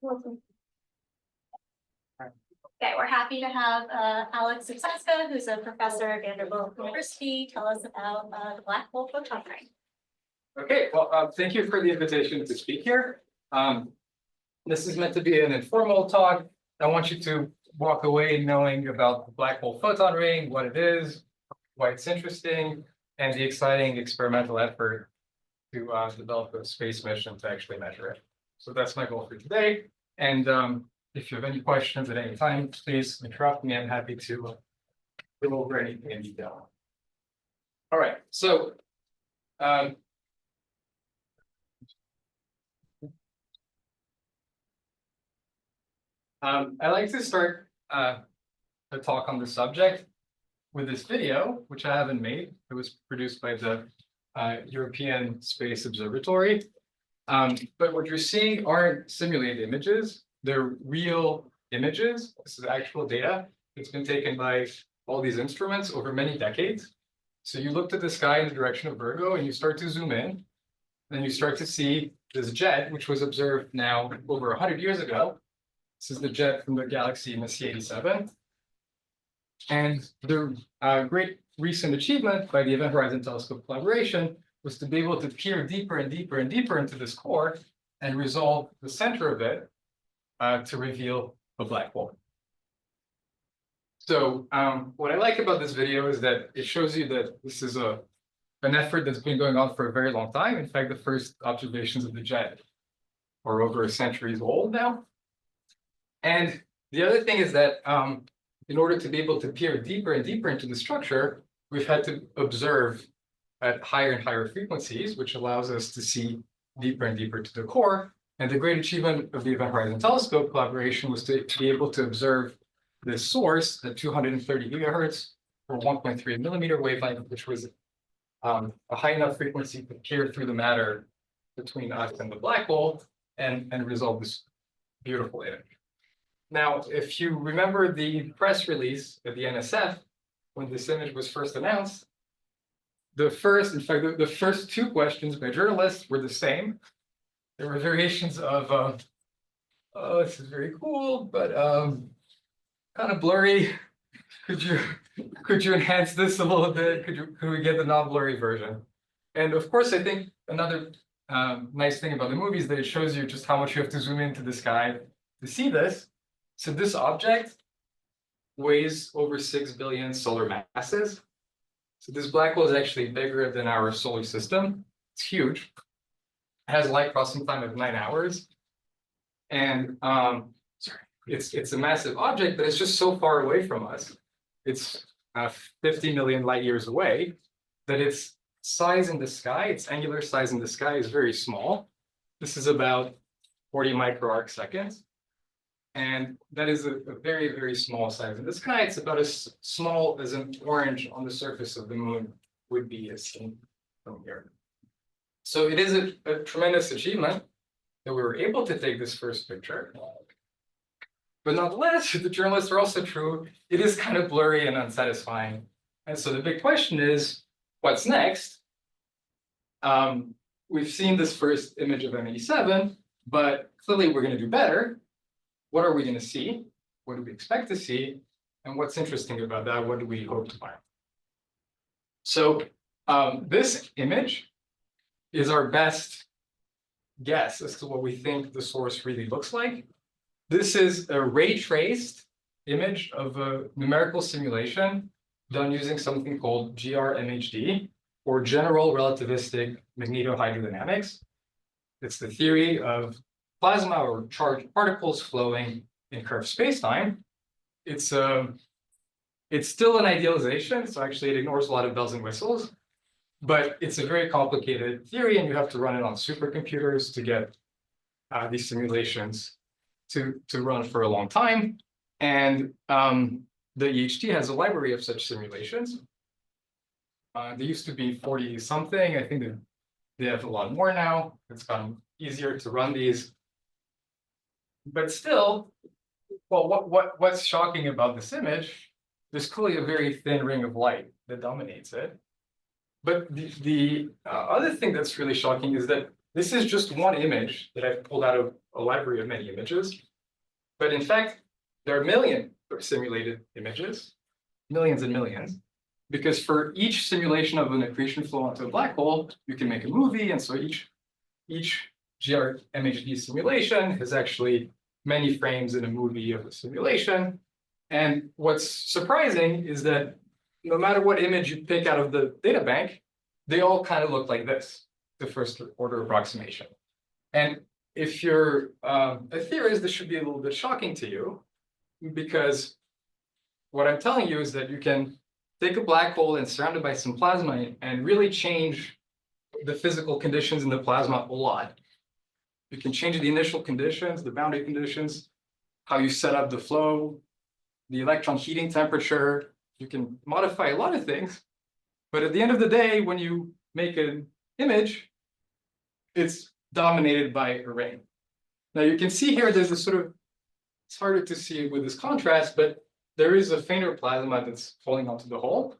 Okay, we're happy to have Alex Lupsasca, who's a professor at Vanderbilt University, tell us about the black hole photon ring. Okay, well, thank you for the invitation to speak here. This is meant to be an informal talk. I want you to walk away knowing about the black hole photon ring, what it is, why it's interesting, and the exciting experimental effort to develop a space mission to actually measure it. So that's my goal for today. And if you have any questions at any time, please interrupt me. I'm happy to go over anything in detail. All right, so I like to start a talk on the subject with this video, which I haven't made. It was produced by the European Space Observatory. But what you're seeing aren't simulated images. They're real images. This is actual data. It's been taken by all these instruments over many decades. So you look at the sky in the direction of Virgo and you start to zoom in. Then you start to see this jet, which was observed now over 100 years ago. This is the jet from the galaxy Messier 87. And the great recent achievement by the Event Horizon Telescope collaboration was to be able to peer deeper and deeper and deeper into this core and resolve the center of it to reveal a black hole. So what I like about this video is that it shows you that this is an effort that's been going on for a very long time. In fact, the first observations of the jet are over centuries old now. And the other thing is that in order to be able to peer deeper and deeper into the structure, we've had to observe at higher and higher frequencies, which allows us to see deeper and deeper to the core. And the great achievement of the Event Horizon Telescope collaboration was to be able to observe this source at 230 gigahertz or 1.3 millimeter wavelength, which was a high enough frequency to peer through the matter between us and the black hole and resolve this beautiful image. Now, if you remember the press release at the NSF, when this image was first announced, in fact, the first two questions by journalists were the same. There were variations of, oh, this is very cool, but kind of blurry. Could you enhance this a little bit? Could we get the non-blurry version? And of course, I think another nice thing about the movie is that it shows you just how much you have to zoom into the sky to see this. So this object weighs over 6 billion solar masses. So this black hole is actually bigger than our solar system. It's huge. It has a light crossing time of 9 hours. And it's a massive object, but it's just so far away from us. It's 50 million light years away, that its size in the sky, its angular size in the sky is very small. This is about 40 microarc seconds. And that is a very, very small size in the sky. It's about as small as an orange on the surface of the moon would be as seen from here. So it is a tremendous achievement that we were able to take this first picture. But nonetheless, the journalists are also true. It is kind of blurry and unsatisfying. And so the big question is, what's next? We've seen this first image of M87, but clearly we're going to do better. What are we going to see? What do we expect to see? And what's interesting about that? What do we hope to find? So this image is our best guess as to what we think the source really looks like. This is a ray-traced image of a numerical simulation done using something called GRMHD, or General Relativistic Magnetohydrodynamics. It's the theory of plasma or charged particles flowing in curved spacetime. It's still an idealization, so actually it ignores a lot of bells and whistles, but it's a very complicated theory, and you have to run it on supercomputers to get these simulations to run for a long time. And the EHT has a library of such simulations. There used to be 40 something. I think they have a lot more now. It's gotten easier to run these. But still, well, what's shocking about this image? There's clearly a very thin ring of light that dominates it. But the other thing that's really shocking is that this is just one image that I've pulled out of a library of many images. But in fact, there are millions of simulated images, millions and millions, because for each simulation of an accretion flow onto a black hole, you can make a movie. And so each GRMHD simulation has actually many frames in a movie of a simulation. And what's surprising is that no matter what image you pick out of the data bank, they all kind of look like this, the first order approximation. And if you're a theorist, this should be a little bit shocking to you, because what I'm telling you is that you can take a black hole and surround it by some plasma and really change the physical conditions in the plasma a lot. You can change the initial conditions, the boundary conditions, how you set up the flow, the electron heating temperature. You can modify a lot of things, but at the end of the day, when you make an image, it's dominated by a ring. Now you can see here, there's a sort of, it's harder to see with this contrast, but there is a fainter plasma that's falling onto the hole.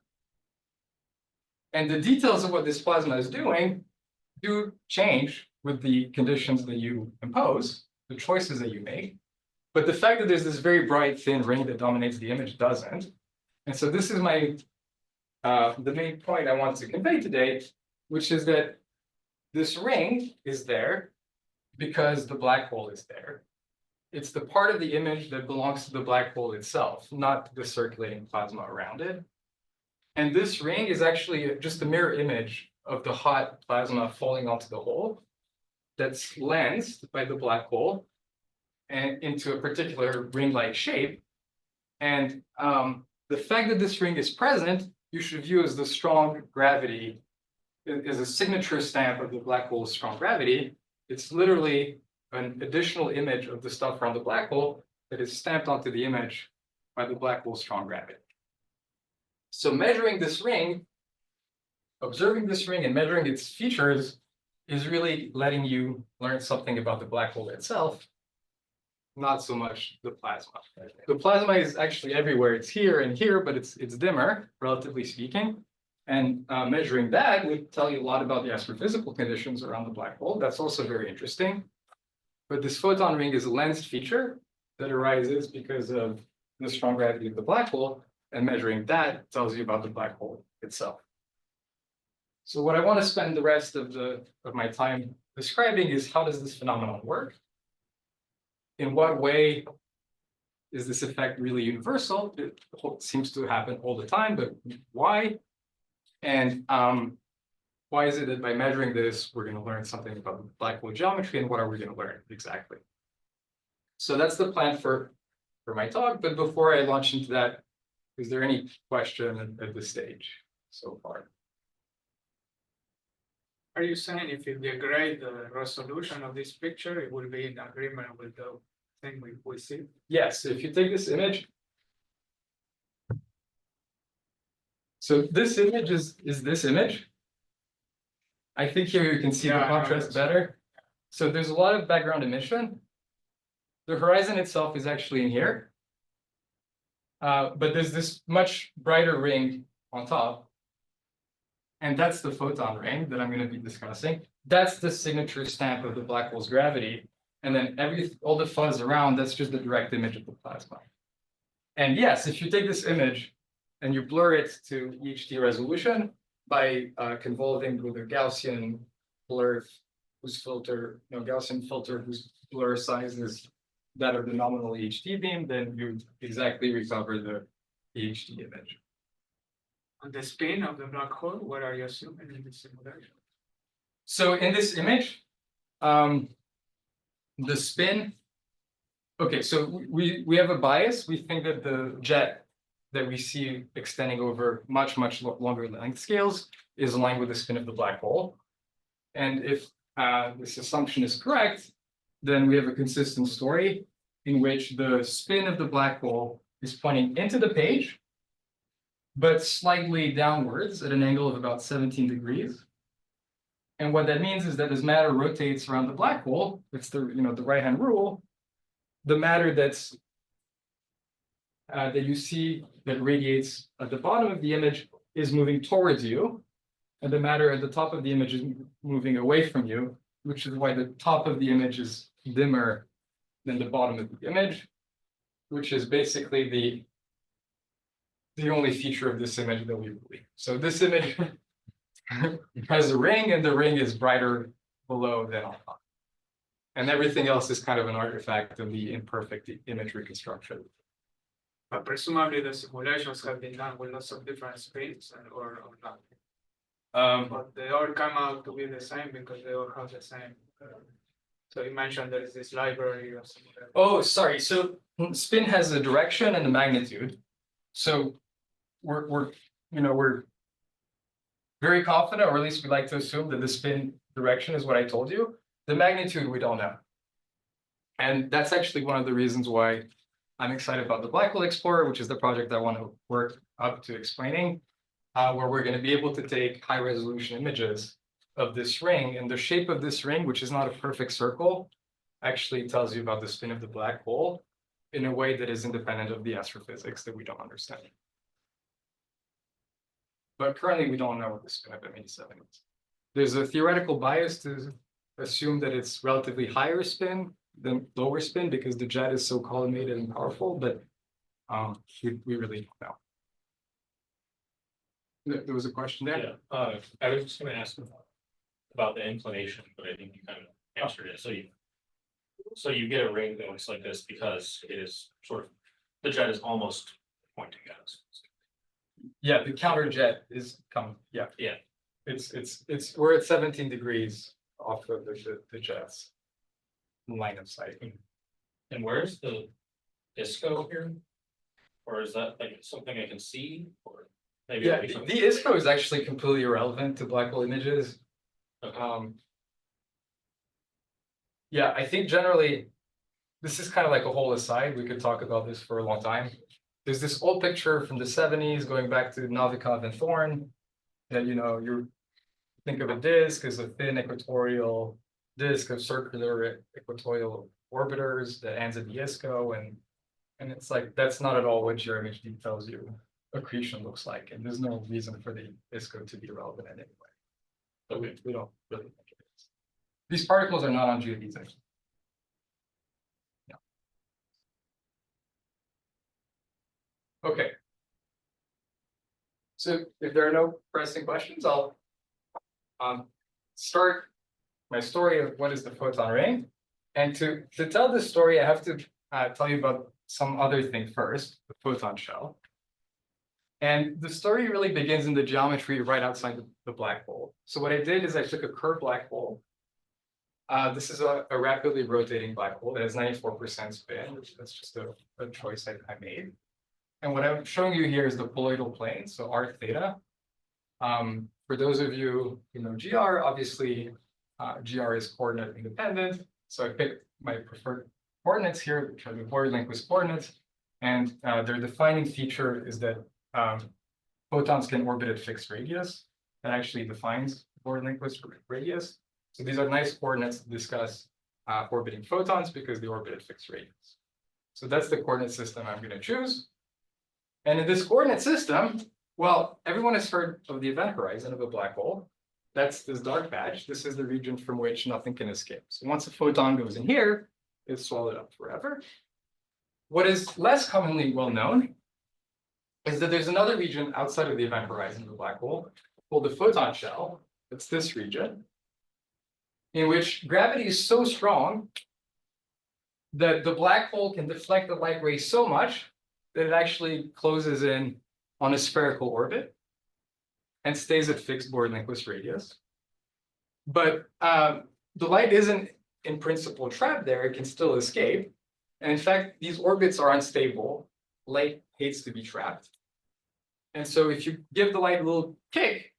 And the details of what this plasma is doing do change with the conditions that you impose, the choices that you make. But the fact that there's this very bright, thin ring that dominates the image doesn't. And so this is my, the main point I want to convey today, which is that this ring is there because the black hole is there. It's the part of the image that belongs to the black hole itself, not the circulating plasma around it. And this ring is actually just a mirror image of the hot plasma falling onto the hole that's lensed by the black hole and into a particular ring-like shape. And the fact that this ring is present, you should view as the strong gravity, as a signature stamp of the black hole's strong gravity. It's literally an additional image of the stuff around the black hole that is stamped onto the image by the black hole's strong gravity. So measuring this ring, observing this ring and measuring its features is really letting you learn something about the black hole itself, not so much the plasma. The plasma is actually everywhere. It's here and here, but it's dimmer, relatively speaking. And measuring that would tell you a lot about the astrophysical conditions around the black hole. That's also very interesting. But this photon ring is a lensed feature that arises because of the strong gravity of the black hole, and measuring that tells you about the black hole itself. So what I want to spend the rest of my time describing is, how does this phenomenon work? In what way is this effect really universal? It seems to happen all the time, but why? And why is it that by measuring this, we're going to learn something about black hole geometry, and what are we going to learn exactly? So that's the plan for my talk. But before I launch into that, is there any question at this stage so far? Are you saying if you degrade the resolution of this picture, it will be in agreement with the thing we see? Yes, if you take this image. So this image is this image. I think here you can see the contrast better. So there's a lot of background emission. The horizon itself is actually in here. But there's this much brighter ring on top. And that's the photon ring that I'm going to be discussing. That's the signature stamp of the black hole's gravity. And then all the fuzz around, that's just the direct image of the plasma. And yes, if you take this image and you blur it to EHD resolution by convolving with a Gaussian blur Gaussian filter whose blur size is that of the nominal EHD beam, then you exactly recover the EHD image. On the spin of the black hole, what are you assuming in the simulation? So in this image, the spin, okay, so we have a bias. We think that the jet that we see extending over much longer length scales is aligned with the spin of the black hole. And if this assumption is correct, then we have a consistent story in which the spin of the black hole is pointing into the page, but slightly downwards at an angle of about 17 degrees. And what that means is that as matter rotates around the black hole, it's the right-hand rule, the matter that you see that radiates at the bottom of the image is moving towards you, and the matter at the top of the image is moving away from you, which is why the top of the image is dimmer than the bottom of the image, which is basically the only feature of this image that we believe. So this image has a ring, and the ring is brighter below than on top. And everything else is kind of an artifact of the imperfect image reconstruction. But presumably the simulations have been done with lots of different spins or not. But they all come out to be the same because they all have the same. So you mentioned there is this library or something. Oh, sorry. So spin has a direction and a magnitude. So we're very confident, or at least we like to assume that the spin direction is what I told you. The magnitude we don't know. And that's actually one of the reasons why I'm excited about the Black Hole Explorer, which is the project I want to work up to explaining, where we're going to be able to take high resolution images of this ring, and the shape of this ring, which is not a perfect circle, actually tells you about the spin of the black hole in a way that is independent of the astrophysics that we don't understand. But currently we don't know what the spin of M87 is. There's a theoretical bias to assume that it's relatively higher spin than lower spin because the jet is so collimated and powerful, but we really don't know. There was a question there? Yeah, I was just gonna ask about the inclination, but I think you kind of answered it. So you get a ring that looks like this because it is sort of, the jet is almost pointing at us. Yeah, the counter jet is coming. Yeah. Yeah. It's we're at 17 degrees off of the jet's line of sight. And where's the ISCO here? Or is that like something I can see, or maybe? Yeah, it'll be the something- ISCO is actually completely irrelevant to black hole images. Okay. Yeah, I think generally, this is kind of like a whole aside. We could talk about this for a long time. There's this old picture from the 70s going back to Novikov and Thorne, that you think of a disk as a thin equatorial disk of circular equatorial orbiters that ends at the ISCO, and it's like that's not at all what your image tells you accretion looks like, and there's no reason for the ISCO to be relevant in any way. So we don't really think it is. These particles are not on geodesics. Yeah. Okay. So if there are no pressing questions, I'll start my story of what is the photon ring. And to tell this story, I have to tell you about some other thing first, the photon shell. And the story really begins in the geometry right outside the black hole. So what I did is I took a curved black hole. This is a rapidly rotating black hole that has 94% spin, which that's just a choice I made. And what I'm showing you here is the poloidal plane, so arc theta. For those of you who know GR, obviously GR is coordinate independent. So I picked my preferred coordinates here, which are the Borel-Lindquist coordinates. And their defining feature is that photons can orbit at fixed radius. That actually defines Borel-Lindquist radius. So these are nice coordinates to discuss orbiting photons because they orbit at fixed radius. So that's the coordinate system I'm going to choose. And in this coordinate system, well, everyone has heard of the event horizon of a black hole. That's this dark patch. This is the region from which nothing can escape. So once a photon goes in here, it's swallowed up forever. What is less commonly well known is that there's another region outside of the event horizon of the black hole called the photon shell. It's this region, in which gravity is so strong that the black hole can deflect the light ray so much that it actually closes in on a spherical orbit and stays at fixed Borel-Lindquist radius. But the light isn't in principle trapped there, it can still escape. And in fact, these orbits are unstable. Light hates to be trapped. And so if you give the light a little kick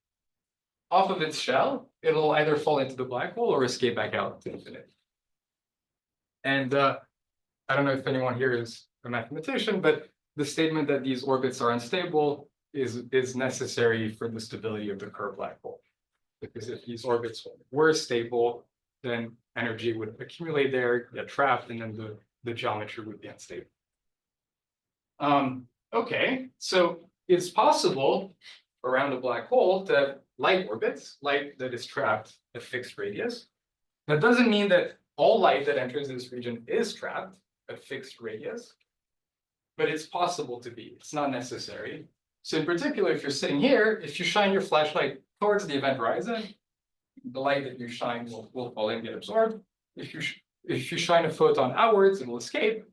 off of its shell, it'll either fall into the black hole or escape back out to infinity. And I don't know if anyone here is a mathematician, but the statement that these orbits are unstable is necessary for the stability of the curved black hole. Because if these orbits were stable, then energy would accumulate there, get trapped, and then the geometry would be unstable. Okay, so it's possible around a black hole to have light orbits, light that is trapped at fixed radius. That doesn't mean that all light that enters this region is trapped at fixed radius, but it's possible to be, it's not necessary. So in particular, if you're sitting here, if you shine your flashlight towards the event horizon, the light that you shine will fall in and get absorbed. If you shine a photon outwards, it will escape.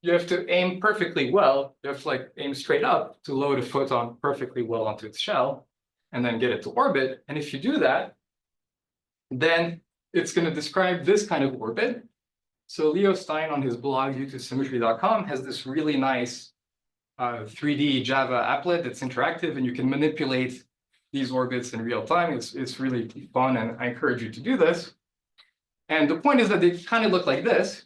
You have to aim perfectly well. You have to like aim straight up to load a photon perfectly well onto its shell and then get it to orbit. And if you do that, then it's going to describe this kind of orbit. So Leo Stein on his blog, u2symmetry.com, has this really nice 3D Java applet that's interactive, and you can manipulate these orbits in real time. It's really fun, and I encourage you to do this. And the point is that they kind of look like this,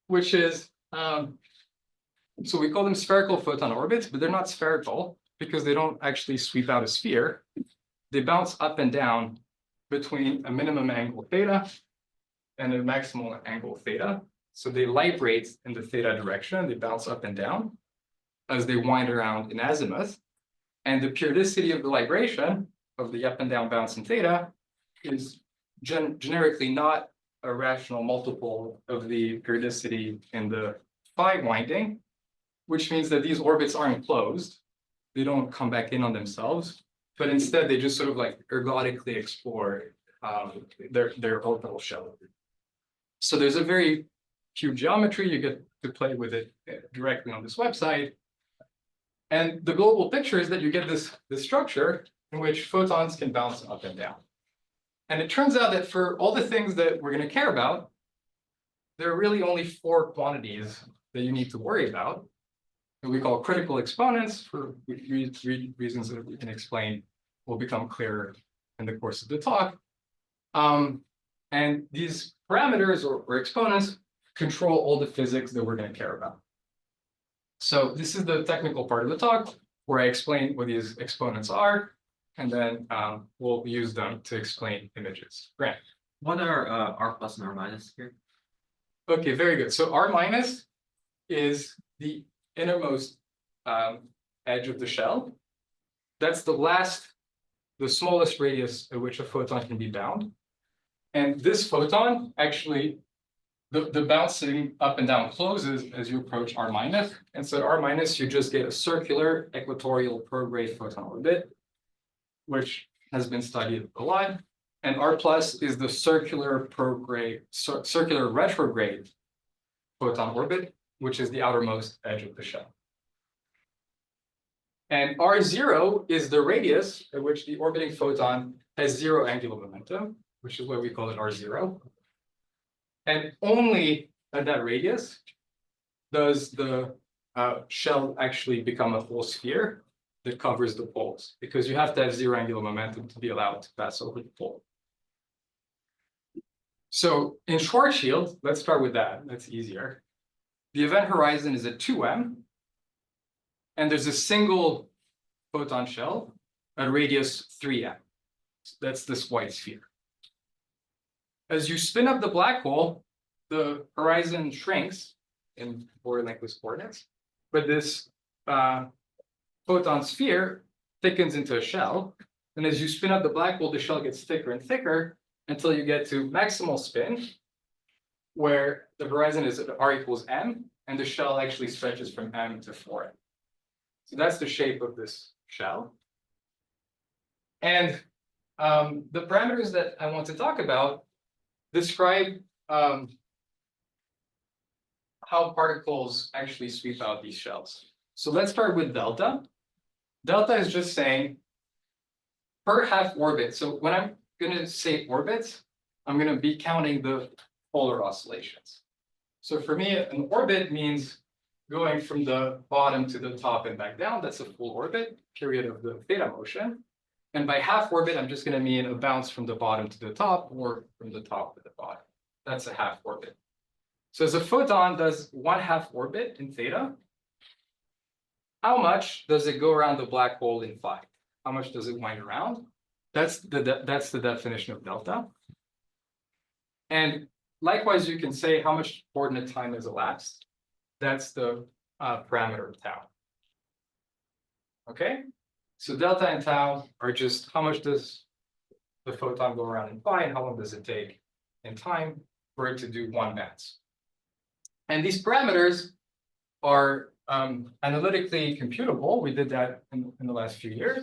which is, so we call them spherical photon orbits, but they're not spherical because they don't actually sweep out a sphere. They bounce up and down between a minimum angle theta and a maximal angle theta. So they librate in the theta direction. They bounce up and down as they wind around in azimuth. And the periodicity of the libration of the up and down bounce in theta is generically not a rational multiple of the periodicity in the phi winding, which means that these orbits aren't closed. They don't come back in on themselves, but instead they just sort of like ergodically explore their orbital shell. So there's a very cute geometry. You get to play with it directly on this website. And the global picture is that you get this structure in which photons can bounce up and down. And it turns out that for all the things that we're going to care about, there are really only 4 quantities that you need to worry about, that we call critical exponents, for reasons that we can explain will become clearer in the course of the talk. And these parameters or exponents control all the physics that we're going to care about. So this is the technical part of the talk where I explain what these exponents are, and then we'll use them to explain images. Grant. What are R plus and R minus here? Okay, very good. So R minus is the innermost edge of the shell. That's the smallest radius at which a photon can be bound. And this photon actually, the bouncing up and down closes as you approach R minus. And so R minus, you just get a circular equatorial prograde photon orbit, which has been studied a lot. And R plus is the circular retrograde photon orbit, which is the outermost edge of the shell. And R0 is the radius at which the orbiting photon has 0 angular momentum, which is why we call it R0. And only at that radius does the shell actually become a whole sphere that covers the poles, because you have to have 0 angular momentum to be allowed to pass over the pole. So in Schwarzschild, let's start with that. That's easier. The event horizon is at 2m, and there's a single photon shell at radius 3m. That's this white sphere. As you spin up the black hole, the horizon shrinks in Fourier-Nyquist coordinates, but this photon sphere thickens into a shell. And as you spin up the black hole, the shell gets thicker and thicker until you get to maximal spin, where the horizon is at r equals m, and the shell actually stretches from m to 4m. So that's the shape of this shell. And the parameters that I want to talk about describe how particles actually sweep out these shells. So let's start with delta. Delta is just saying per half orbit. So when I'm going to say orbits, I'm going to be counting the polar oscillations. So for me, an orbit means going from the bottom to the top and back down. That's a full orbit, period of the theta motion. And by half orbit, I'm just going to mean a bounce from the bottom to the top or from the top to the bottom. That's a half orbit. So as a photon does 1/2 orbit in theta, how much does it go around the black hole in phi? How much does it wind around? That's the definition of delta. And likewise, you can say how much coordinate time has elapsed. That's the parameter of tau. Okay? So delta and tau are just how much does the photon go around in phi and how long does it take in time, for it to do one bounce. And these parameters are analytically computable. We did that in the last few years.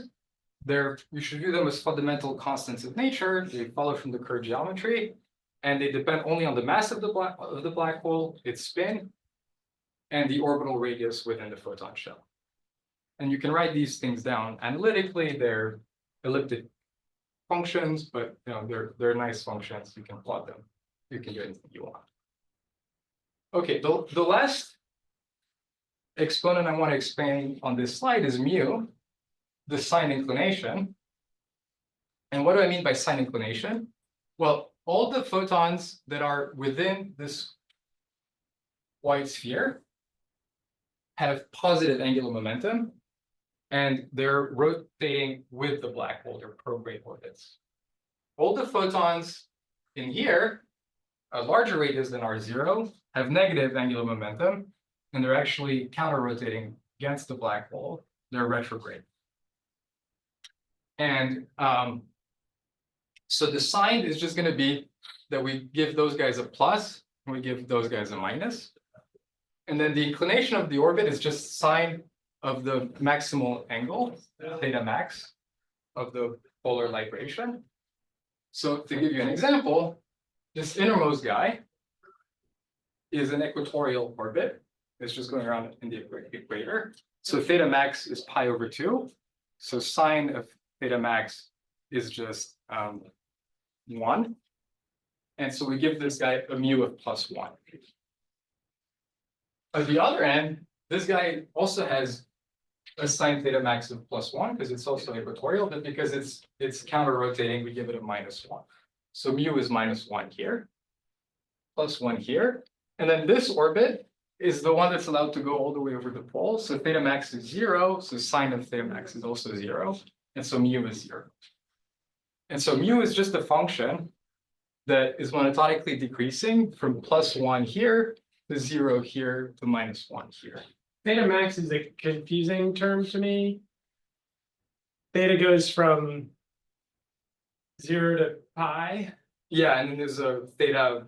You should view them as fundamental constants of nature. They follow from the Kerr geometry, and they depend only on the mass of the black hole, its spin, and the orbital radius within the photon shell. And you can write these things down analytically. They're elliptic functions, but they're nice functions. You can plot them. You can do anything you want. Okay, the last exponent I want to explain on this slide is mu, the sign inclination. And what do I mean by sign inclination? Well, all the photons that are within this white sphere have positive angular momentum, and they're rotating with the black hole. They're prograde orbits. All the photons in here, a larger radius than R0, have negative angular momentum, and they're actually counter-rotating against the black hole. They're retrograde. And so the sign is just going to be that we give those guys a plus, and we give those guys a minus. And then the inclination of the orbit is just sine of the maximal angle, theta max, of the polar libration. So to give you an example, this innermost guy is an equatorial orbit. It's just going around in the equator. So theta max is pi over 2. So sine of theta max is just 1. And so we give this guy a mu of plus 1. At the other end, this guy also has a sine theta max of plus 1 because it's also equatorial, but because it's counter-rotating, we give it a minus 1. So mu is minus 1 here, plus 1 here. And then this orbit is the one that's allowed to go all the way over the pole. So theta max is 0, so sine of theta max is also 0. And so mu is 0. And so mu is just a function that is monotonically decreasing from plus 1 here to 0 here to minus 1 here. Theta max is a confusing term to me. Theta goes from 0 to pi. Yeah, and then there's a theta.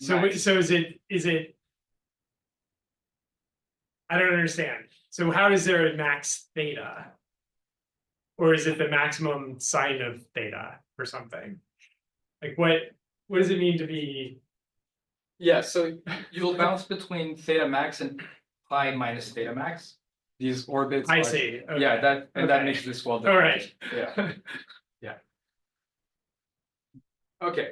So max. so is it? I don't understand. So how is there a max theta? Or is it the maximum sine of theta or something? Like what does it mean to be? Yeah, so you'll bounce between theta max and pi minus theta max. These orbits. I see. Okay. Yeah, that Okay. makes this well All defined. right. Yeah. Yeah. Okay.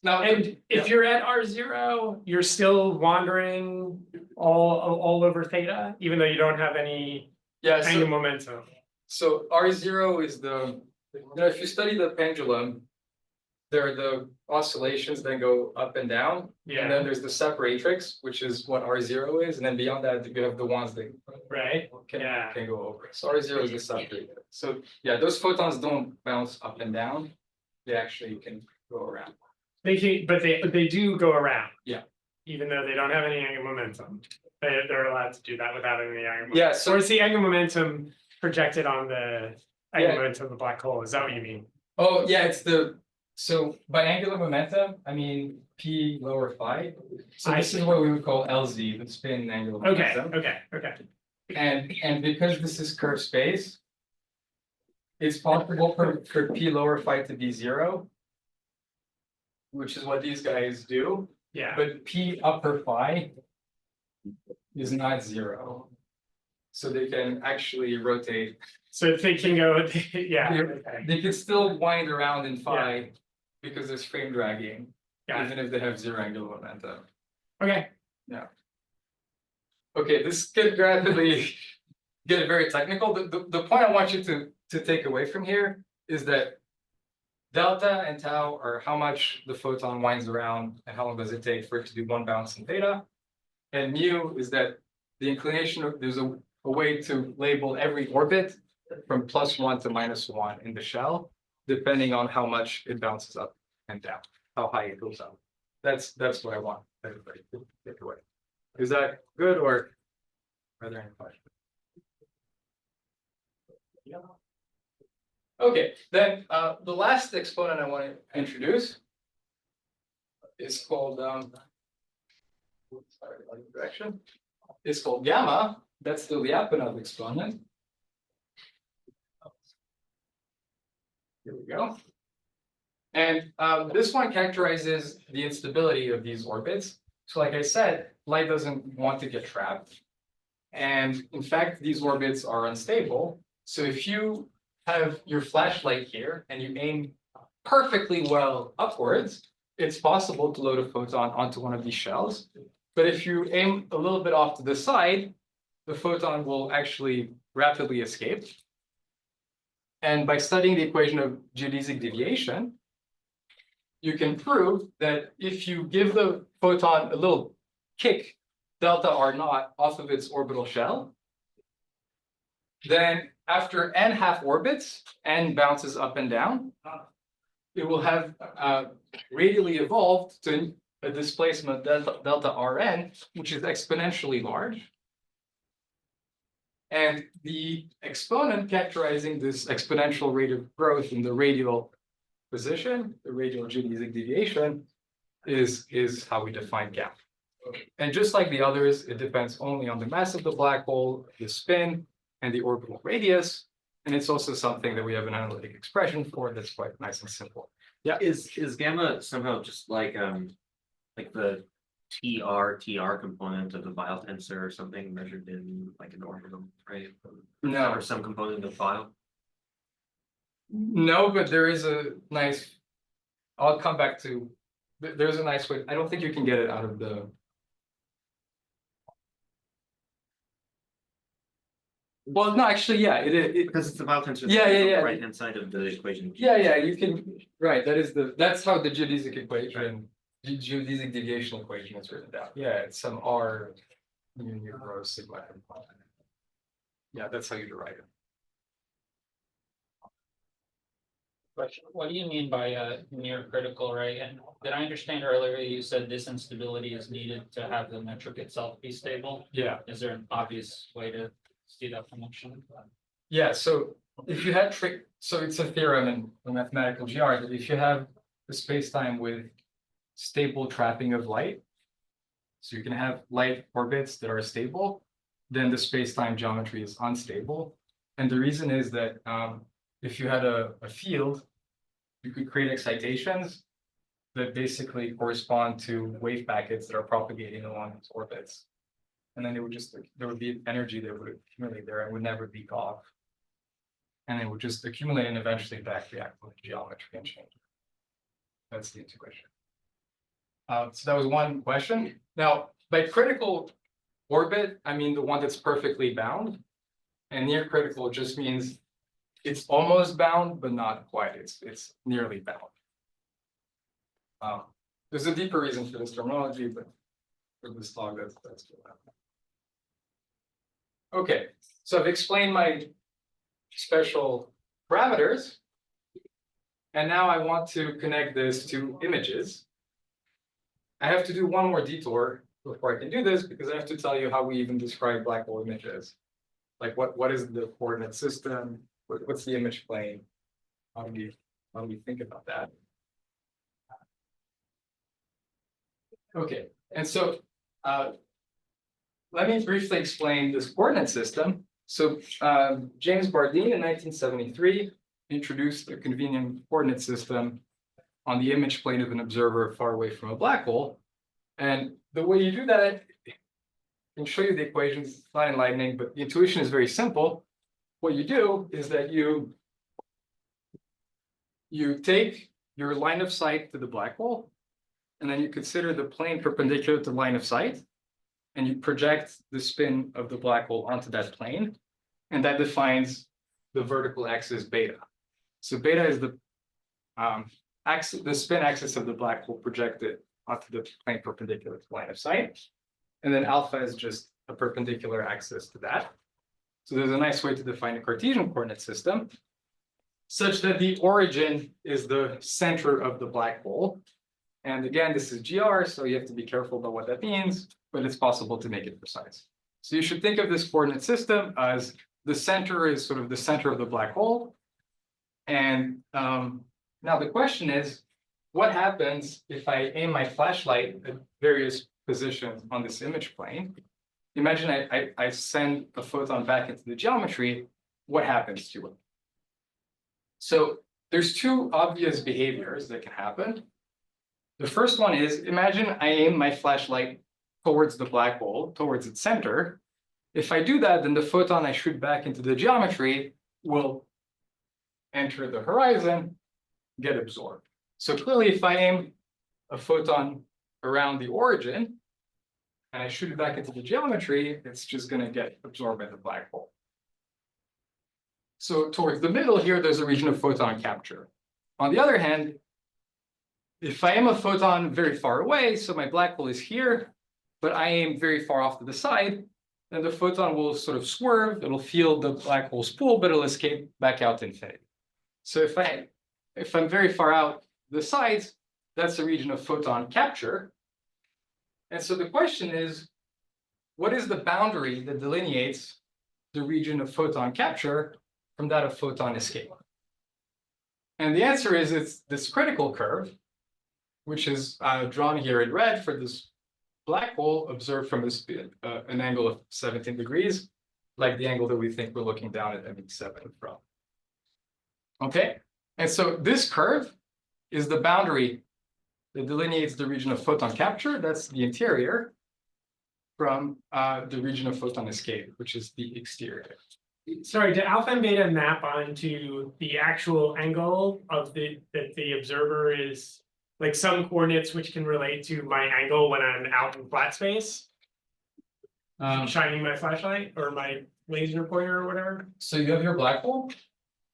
Now, And if you're at R0, you're still wandering all over theta, even though you don't have any angular momentum. So R0 is if you study the pendulum, there are the oscillations that go up and down. Yeah. And then there's the separatrix, which is what R0 is. And then beyond that, you have the ones that Right. can go over. So R0 is the separatrix. So yeah, those photons don't bounce up and down. They actually can go around. They can, but they do go around. Yeah. Even though they don't have any angular momentum. They're allowed to do that without any angular momentum. Yeah, so- Or is the angular momentum projected on the angular momentum of the black hole? Is that what you mean? Oh, yeah, so by angular momentum, I mean P lower phi. So I this is see. what we would call LZ, the spin angular Okay, momentum. okay. And because this is curved space, it's possible for P lower phi to be 0, which is what these guys do, Yeah, but P upper phi is not 0. So they can actually rotate. so if they can go, yeah, okay. They can still wind around in phi because there's frame dragging, Got it. even if they have 0 angular momentum. Okay, Okay, this could rapidly get very technical. The point I want you to take away from here is that delta and tau are how much the photon winds around and how long does it take for it to do one bounce in theta. And mu is that the inclination there's a way to label every orbit from +1 to -1 in the shell, depending on how much it bounces up and down, how high it goes up. That's what I want everybody to take away. Is that good, or are there any questions? Yeah. Okay, then the last exponent I want to introduce is called sorry, other direction. Is called gamma. That's the Lyapunov exponent. Here we go. And this one characterizes the instability of these orbits. So like I said, light doesn't want to get trapped. And in fact, these orbits are unstable. So if you have your flashlight here and you aim perfectly well upwards, it's possible to load a photon onto one of these shells. But if you aim a little bit off to the side, the photon will actually rapidly escape. And by studying the equation of geodesic deviation, you can prove that if you give the photon a little kick, delta R naught, off of its orbital shell, then after n half orbits, n bounces up and down, it will have radially evolved to a displacement delta Rn, which is exponentially large. And the exponent characterizing this exponential rate of growth in the radial position, the radial geodesic deviation, is how we define gamma. And just like the others, it depends only on the mass of the black hole, the spin, and the orbital radius. And it's also something that we have an analytic expression for that's quite nice and simple. Yeah, is gamma somehow just like the TR component of the Weyl tensor or something measured in like an orbital, right? No. Or some component of Weyl? No, but there is a nice, I'll come back to, there's a nice way. I don't think you can get it out of the. Well, no, actually, yeah, it Because it's the Weyl tensor. Yeah, yeah, yeah. Right hand side of the equation. yeah, you can, right, that's how the geodesic equation, the geodesic deviation equation is written down. Yeah, it's some R mu rho sigma. Yeah, that's how you derive it. What do you mean by near critical, right? And did I understand earlier you said this instability is needed to have the metric itself be stable? Yeah. Is there an obvious way to see that connection? Yeah, so if you had so it's a theorem in mathematical GR that if you have a space-time with stable trapping of light, so you can have light orbits that are stable, then the space-time geometry is unstable. And the reason is that if you had a field, you could create excitations that basically correspond to wave packets that are propagating along these orbits. And then it would just, there would be energy that would accumulate there and would never leak off. And it would just accumulate and eventually back react with geometry and change. That's the intuition. So that was one question. Now, by critical orbit, I mean the one that's perfectly bound. And near critical just means it's almost bound, but not quite. It's nearly bound. There's a deeper reason for this terminology, but for this talk, that's good. Okay, so I've explained my special parameters. And now I want to connect this to images. I have to do one more detour before I can do this, because I have to tell you how we even describe black hole images. Like what is the coordinate system? What's the image plane? How do we think about that? Okay, and so let me briefly explain this coordinate system. So James Bardeen in 1973 introduced a convenient coordinate system on the image plane of an observer far away from a black hole. And the way you do that, I can show you the equations, it's not enlightening, but the intuition is very simple. What you do is that you take your line of sight to the black hole, and then you consider the plane perpendicular to line of sight, and you project the spin of the black hole onto that plane, and that defines the vertical axis beta. So beta is the spin axis of the black hole projected onto the plane perpendicular to line of sight, and then alpha is just a perpendicular axis to that. So there's a nice way to define a Cartesian coordinate system, such that the origin is the center of the black hole. And again, this is GR, so you have to be careful about what that means, but it's possible to make it precise. So you should think of this coordinate system as the center is sort of the center of the black hole. And now the question is, what happens if I aim my flashlight at various positions on this image plane? Imagine I send a photon back into the geometry, what happens to it? So there's two obvious behaviors that can happen. The first one is, imagine I aim my flashlight towards the black hole, towards its center. If I do that, then the photon I shoot back into the geometry will enter the horizon, get absorbed. So clearly, if I aim a photon around the origin and I shoot it back into the geometry, it's just going to get absorbed by the black hole. So towards the middle here, there's a region of photon capture. On the other hand, if I aim a photon very far away, so my black hole is here, but I aim very far off to the side, then the photon will sort of swerve, it'll feel the black hole's pull, but it'll escape back out to infinity. So if I'm very far out the sides, that's a region of photon capture. And so the question is, what is the boundary that delineates the region of photon capture from that of photon escape? And the answer is it's this critical curve, which is drawn here in red for this black hole observed from this an angle of 17 degrees, like the angle that we think we're looking down at ME7 from. Okay, and so this curve is the boundary that delineates the region of photon capture, that's the interior, from the region of photon escape, which is the exterior. Sorry, did alpha and beta map onto the actual angle of that the observer is, like some coordinates which can relate to my angle when I'm out in flat space? Shining my flashlight or my laser pointer or whatever? So you have your black hole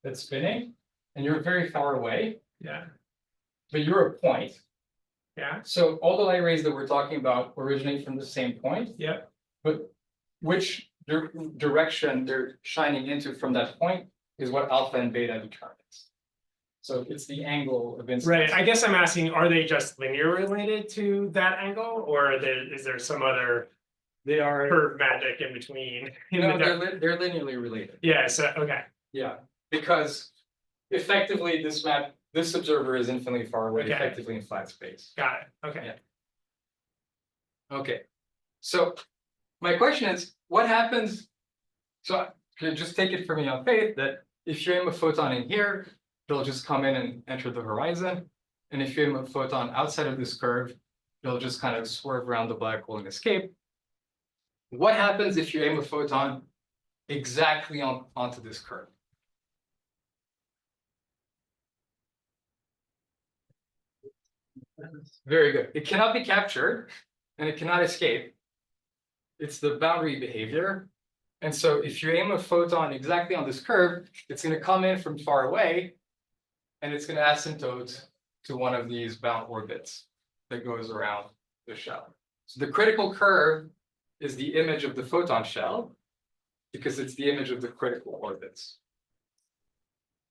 that's spinning, and you're very far away, Yeah, but you're a point. yeah, So all the light rays that we're talking about originate from the same point, yep. but which direction they're shining into from that point is what alpha and beta determines. So it's the angle of incidence. Right, I guess I'm asking, are they just linear related to that angle, or is there some other They are, curve magic in between? no, they're linearly related. Yeah, so, okay, Yeah, because effectively this observer is infinitely far away, Okay. effectively in flat space. got it, okay. Yeah. Okay, so my question is, what happens? So just take it from me on faith that if you aim a photon in here, it'll just come in and enter the horizon. And if you aim a photon outside of this curve, it'll just kind of swerve around the black hole and escape. What happens if you aim a photon exactly onto this curve? Very good. It cannot be captured and it cannot escape. It's the boundary behavior. And so if you aim a photon exactly on this curve, it's going to come in from far away and it's going to asymptote to one of these bound orbits that goes around the shell. So the critical curve is the image of the photon shell because it's the image of the critical orbits.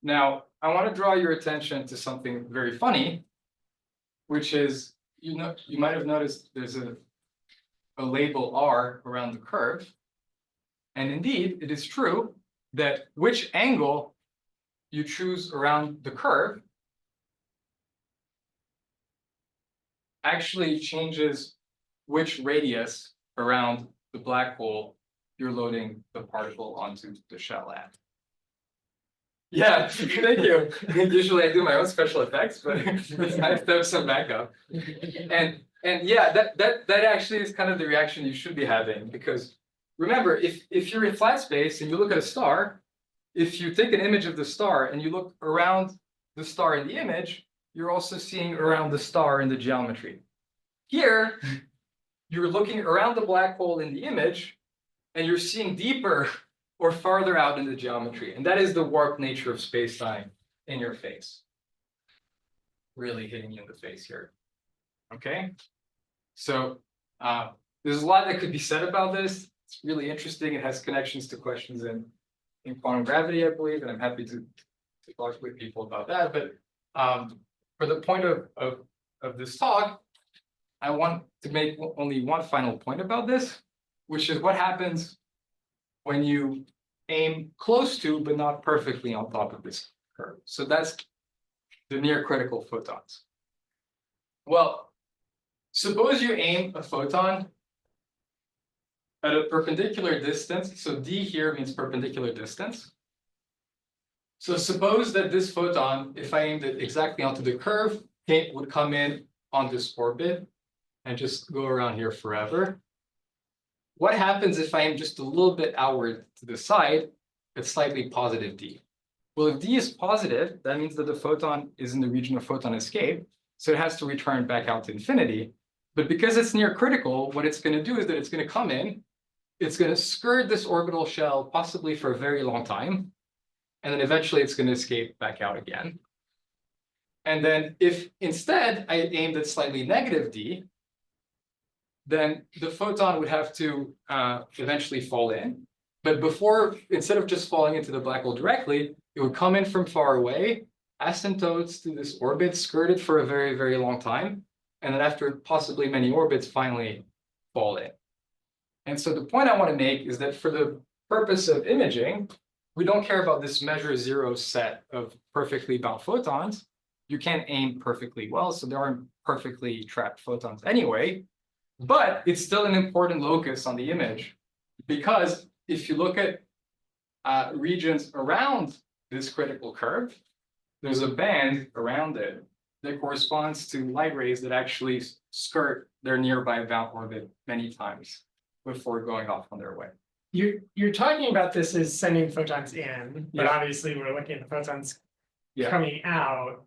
Now, I want to draw your attention to something very funny, which is, you might have noticed there's a label R around the curve. And indeed, it is true that which angle you choose around the curve actually changes which radius around the black hole you're loading the particle onto the shell at. Yeah, thank you. Usually I do my own special effects, but it's nice to have some backup. And yeah, that actually is kind of the reaction you should be having, because remember, if you're in flat space and you look at a star, if you take an image of the star and you look around the star in the image, you're also seeing around the star in the geometry. Here, you're looking around the black hole in the image and you're seeing deeper or farther out in the geometry. And that is the warped nature of space-time in your face. Really hitting you in the face here. Okay? So there's a lot that could be said about this. It's really interesting. It has connections to questions in quantum gravity, I believe, and I'm happy to talk with people about that. But for the point of this talk, I want to make only one final point about this, which is what happens when you aim close to, but not perfectly on top of this curve. So that's the near critical photons. Well, suppose you aim a photon at a perpendicular distance. So d here means perpendicular distance. So suppose that this photon, if I aimed it exactly onto the curve, it would come in on this orbit and just go around here forever. What happens if I aim just a little bit outward to the side? It's slightly positive d. Well, if d is positive, that means that the photon is in the region of photon escape, so it has to return back out to infinity. But because it's near critical, what it's going to do is that it's going to come in, it's going to skirt this orbital shell possibly for a very long time, and then eventually it's going to escape back out again. And then if instead I aimed at slightly negative d, then the photon would have to eventually fall in. But before, instead of just falling into the black hole directly, it would come in from far away, asymptotes to this orbit, skirt it for a very, very long time, and then after possibly many orbits, finally fall in. And so the point I want to make is that for the purpose of imaging, we don't care about this measure zero set of perfectly bound photons. You can't aim perfectly well, so there aren't perfectly trapped photons anyway. But it's still an important locus on the image, because if you look at regions around this critical curve, there's a band around it that corresponds to light rays that actually skirt their nearby bound orbit many times before going off on their way. You're talking about this as sending photons in, but Yeah. obviously we're looking at the photons Yeah. coming out.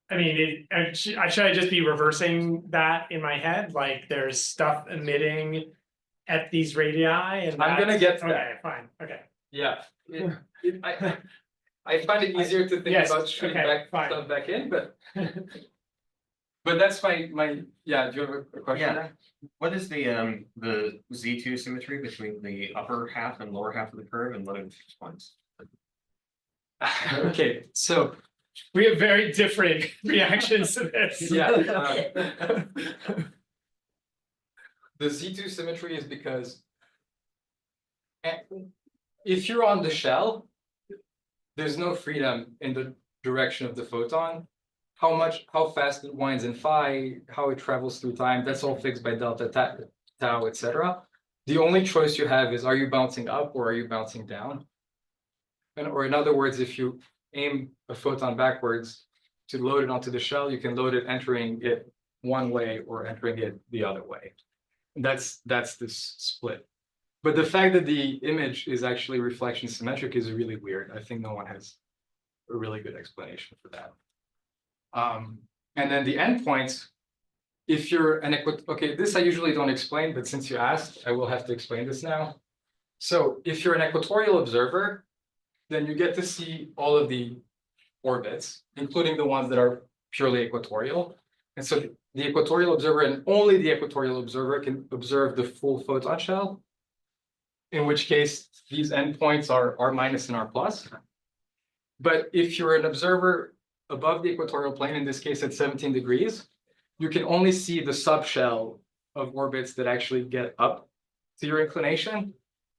I mean, should I just be reversing that in my head? Like there's stuff emitting at these radii, and I'm gonna get to that. okay, fine, okay. Yeah. I find it easier to think Yes, about shooting okay, back fine. stuff back in, but that's my yeah. Do you have a question? Yeah. there? What is the Z2 symmetry between the upper half and lower half of the curve, and what are the fixed points? Okay, so We have very different reactions to this. yeah, the Z2 symmetry is because if you're on the shell, there's no freedom in the direction of the photon. How fast it winds in phi, how it travels through time, that's all fixed by delta, tau, etc. The only choice you have is, are you bouncing up or are you bouncing down? Or in other words, if you aim a photon backwards to load it onto the shell, you can load it entering it one way or entering it the other way. That's this split. But the fact that the image is actually reflection symmetric is really weird. I think no one has a really good explanation for that. And then the endpoints, if you're an okay, this I usually don't explain, but since you asked, I will have to explain this now. So if you're an equatorial observer, then you get to see all of the orbits, including the ones that are purely equatorial. And so the equatorial observer and only the equatorial observer can observe the full photon shell, in which case these endpoints are R minus and R plus. But if you're an observer above the equatorial plane, in this case at 17 degrees, you can only see the subshell of orbits that actually get up to your inclination.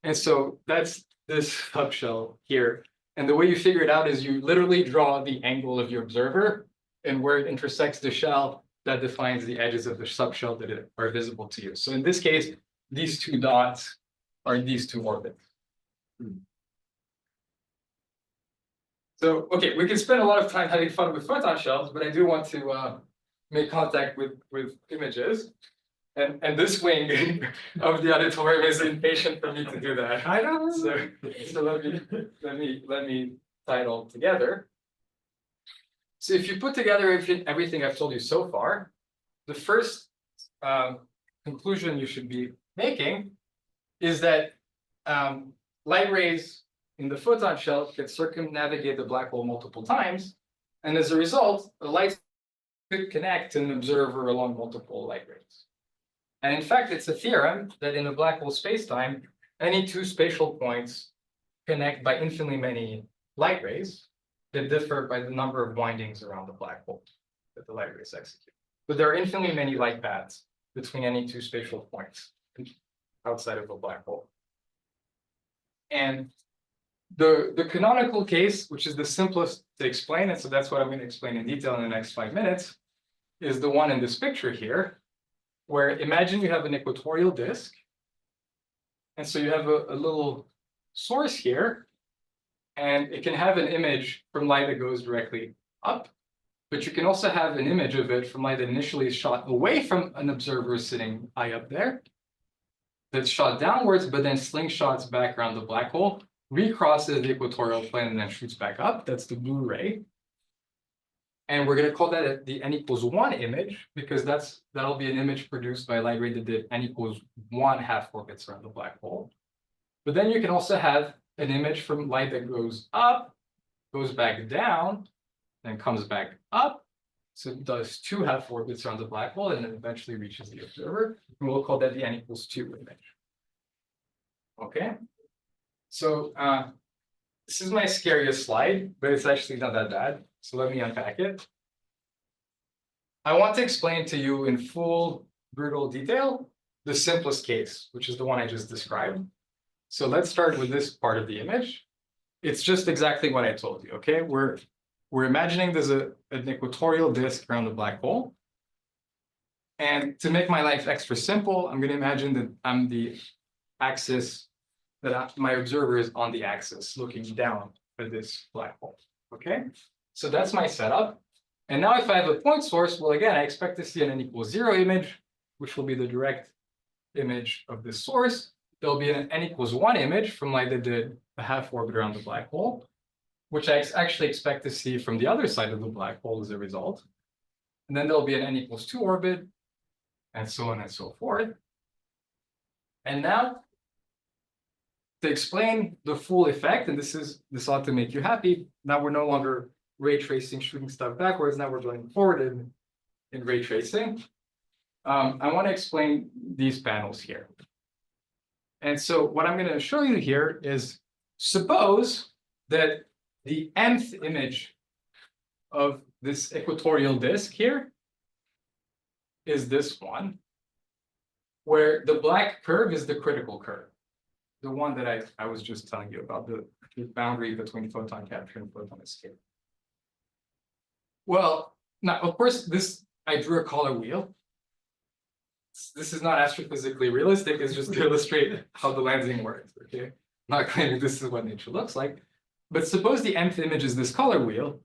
And so that's this subshell here. And the way you figure it out is you literally draw the angle of your observer, and where it intersects the shell, that defines the edges of the subshell that are visible to you. So in this case, these two dots are these two orbits. So, okay, we can spend a lot of time having fun with photon shells, but I do want to make contact with images. And this wing of the auditorium is impatient for me to do that. I don't So let me tie it all together. So if you put together everything I've told you so far, the first conclusion you should be making is that light rays in the photon shell can circumnavigate the black hole multiple times, and as a result, the light could connect to an observer along multiple light rays. And in fact, it's a theorem that in a black hole spacetime, any two spatial points connect by infinitely many light rays that differ by the number of windings around the black hole that the light rays execute. But there are infinitely many light paths between any two spatial points outside of a black hole. And the canonical case, which is the simplest to explain, and so that's what I'm going to explain in detail in the next 5 minutes, is the one in this picture here, where imagine you have an equatorial disk. And so you have a little source here, and it can have an image from light that goes directly up, but you can also have an image of it from light that initially is shot away from an observer sitting high up there, that's shot downwards, but then slingshots back around the black hole, recrosses the equatorial plane, and then shoots back up. That's the blue ray. And we're going to call that the n=1 image, because that'll be an image produced by a light ray that did n=1 half orbits around the black hole. But then you can also have an image from light that goes up, goes back down, then comes back up. So it does 2 half orbits around the black hole and then eventually reaches the observer. And we'll call that the n=2 image. Okay. So this is my scariest slide, but it's actually not that bad. So let me unpack it. I want to explain to you in full, brutal detail the simplest case, which is the one I just described. So let's start with this part of the image. It's just exactly what I told you, okay? We're imagining there's an equatorial disk around the black hole. And to make my life extra simple, I'm going to imagine that I'm the axis, that my observer is on the axis looking down at this black hole, okay? So that's my setup. And now if I have a point source, well, again, I expect to see an n=0 image, which will be the direct image of this source. There'll be an n=1 image from light that did a half orbit around the black hole, which I actually expect to see from the other side of the black hole as a result. And then there'll be an n=2 orbit, and so on and so forth. And now, to explain the full effect, and this ought to make you happy, now we're no longer ray tracing, shooting stuff backwards, now we're going forward in ray tracing. I want to explain these panels here. And so what I'm going to show you here is, suppose that the nth image of this equatorial disk here is this one, where the black curve is the critical curve, the one that I was just telling you about, the boundary between photon capture and photon escape. Well, now, of course, I drew a color wheel. This is not astrophysically realistic, it's just to illustrate how the lensing works, okay? I'm not claiming this is what nature looks like, but suppose the nth image is this color wheel.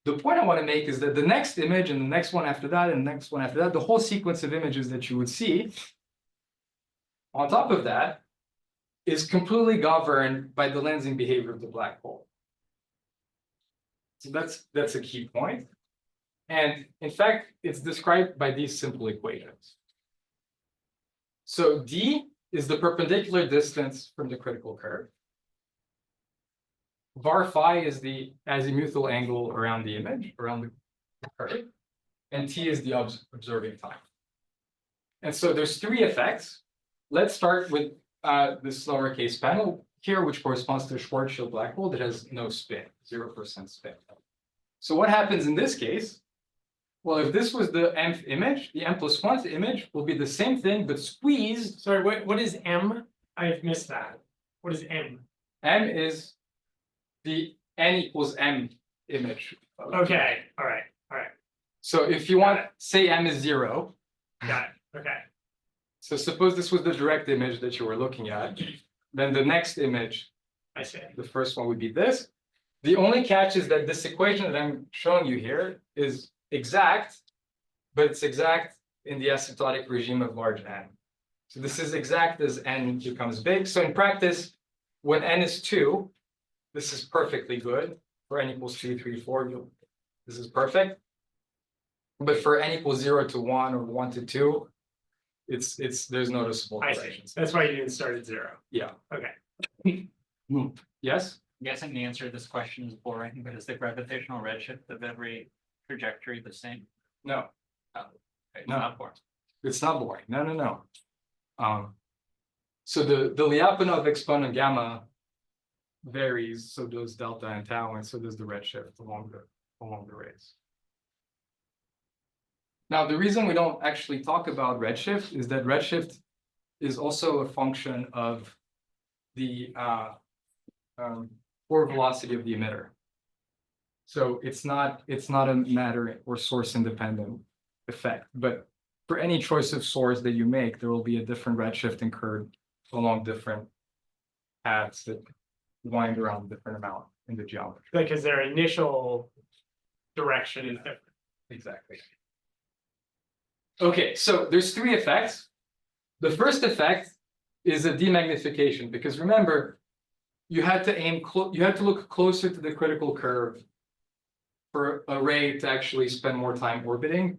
The point I want to make is that the next image and the next one after that and the next one after that, the whole sequence of images that you would see on top of that is completely governed by the lensing behavior of the black hole. So that's a key point. And in fact, it's described by these simple equations. So d is the perpendicular distance from the critical curve. Var phi is the azimuthal angle around the image, around the curve. And t is the observing time. And so there's 3 effects. Let's start with this lowercase panel here, which corresponds to a Schwarzschild black hole that has no spin, 0% spin. So what happens in this case? Well, if this was the nth image, the n+1th image will be the same thing, but squeezed. Sorry, what is M? I've missed that. What is M? M is the n=m image. Okay, all right. So if you want to say m is 0. Got it, okay. So suppose this was the direct image that you were looking at. Then the next image, I see. the first one would be this. The only catch is that this equation that I'm showing you here is exact, but it's exact in the asymptotic regime of large n. So this is exact as n becomes big. So in practice, when n is 2, this is perfectly good. For n=2, 3, 4, this is perfect. But for n=0 to 1 or 1 to 2, there's noticeable I see. corrections. That's why you didn't start at 0. Yeah. Okay. Yes? I'm guessing the answer to this question is boring, but is the gravitational redshift of every trajectory the same? No, Okay, it's No. not boring. it's not boring. No. So the Lyapunov exponent gamma varies, so does delta and tau, and so does the redshift along the rays. Now, the reason we don't actually talk about redshift is that redshift is also a function of the forward velocity of the emitter. So it's not a matter or source independent effect. But for any choice of source that you make, there will be a different redshift incurred along different paths that wind around a different amount in the geometry. Because their initial direction is different. Exactly. Okay, so there's three effects. The first effect is a demagnification, because remember, you had to look closer to the critical curve for a ray to actually spend more time orbiting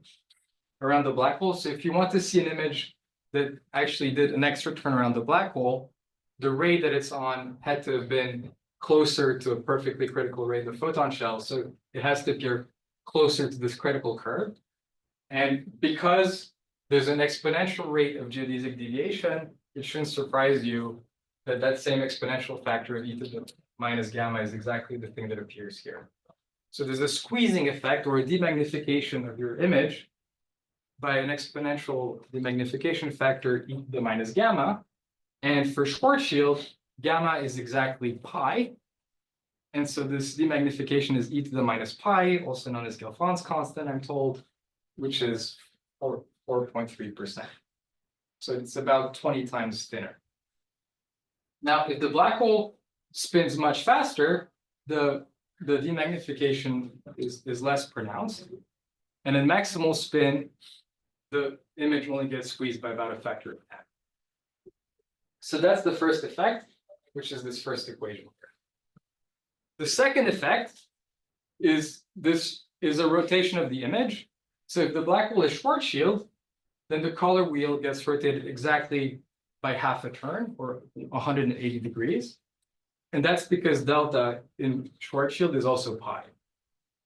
around the black hole. So if you want to see an image that actually did an extra turn around the black hole, the ray that it's on had to have been closer to a perfectly critical ray, the photon shell. So it has to appear closer to this critical curve. And because there's an exponential rate of geodesic deviation, it shouldn't surprise you that that same exponential factor of e to the minus gamma is exactly the thing that appears here. So there's a squeezing effect or a demagnification of your image by an exponential demagnification factor e to the minus gamma. And for Schwarzschild, gamma is exactly pi. And so this demagnification is e to the minus pi, also known as Gelfand's constant, I'm told, which is 4.3%. So it's about 20 times thinner. Now, if the black hole spins much faster, the demagnification is less pronounced. And in maximal spin, the image only gets squeezed by about a factor of 10. So that's the first effect, which is this first equation here. The second effect is a rotation of the image. So if the black hole is Schwarzschild, then the color wheel gets rotated exactly by half a turn, or 180 degrees. And that's because delta in Schwarzschild is also pi,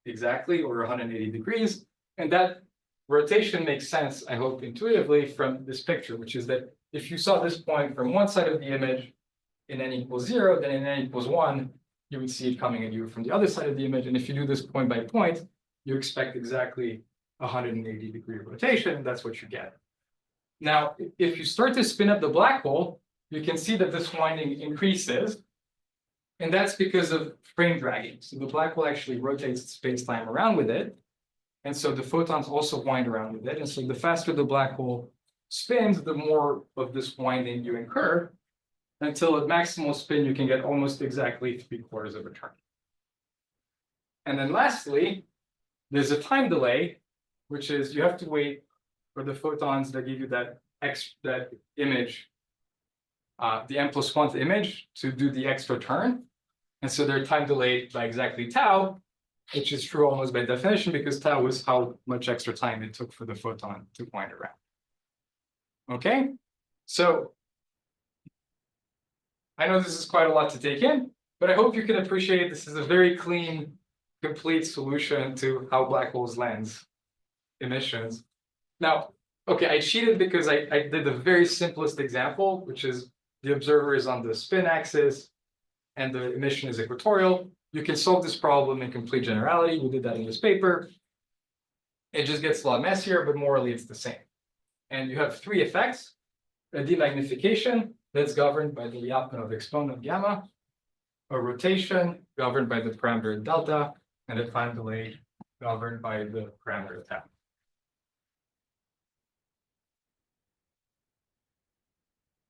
exactly, or 180 degrees. And that rotation makes sense, I hope, intuitively from this picture, which is that if you saw this point from one side of the image in n equals 0, then in n equals 1, you would see it coming at you from the other side of the image. And if you do this point by point, you expect exactly 180 degree rotation, and that's what you get. Now, if you start to spin up the black hole, you can see that this winding increases. And that's because of frame dragging. So the black hole actually rotates space-time around with it. And so the photons also wind around with it. And so the faster the black hole spins, the more of this winding you incur, until at maximal spin, you can get almost exactly 3/4 of a turn. And then lastly, there's a time delay, which is you have to wait for the photons that give you that image, the n+1th image, to do the extra turn. And so they're time delayed by exactly tau, which is true almost by definition, because tau is how much extra time it took for the photon to wind around. Okay, so I know this is quite a lot to take in, but I hope you can appreciate this is a very clean, complete solution to how black holes lens emissions. Now, okay, I cheated because I did the very simplest example, which is the observer is on the spin axis and the emission is equatorial. You can solve this problem in complete generality. We did that in this paper. It just gets a lot messier, but morally it's the same. And you have three effects: a demagnification that's governed by the Lyapunov exponent gamma, a rotation governed by the parameter delta, and a time delay governed by the parameter tau.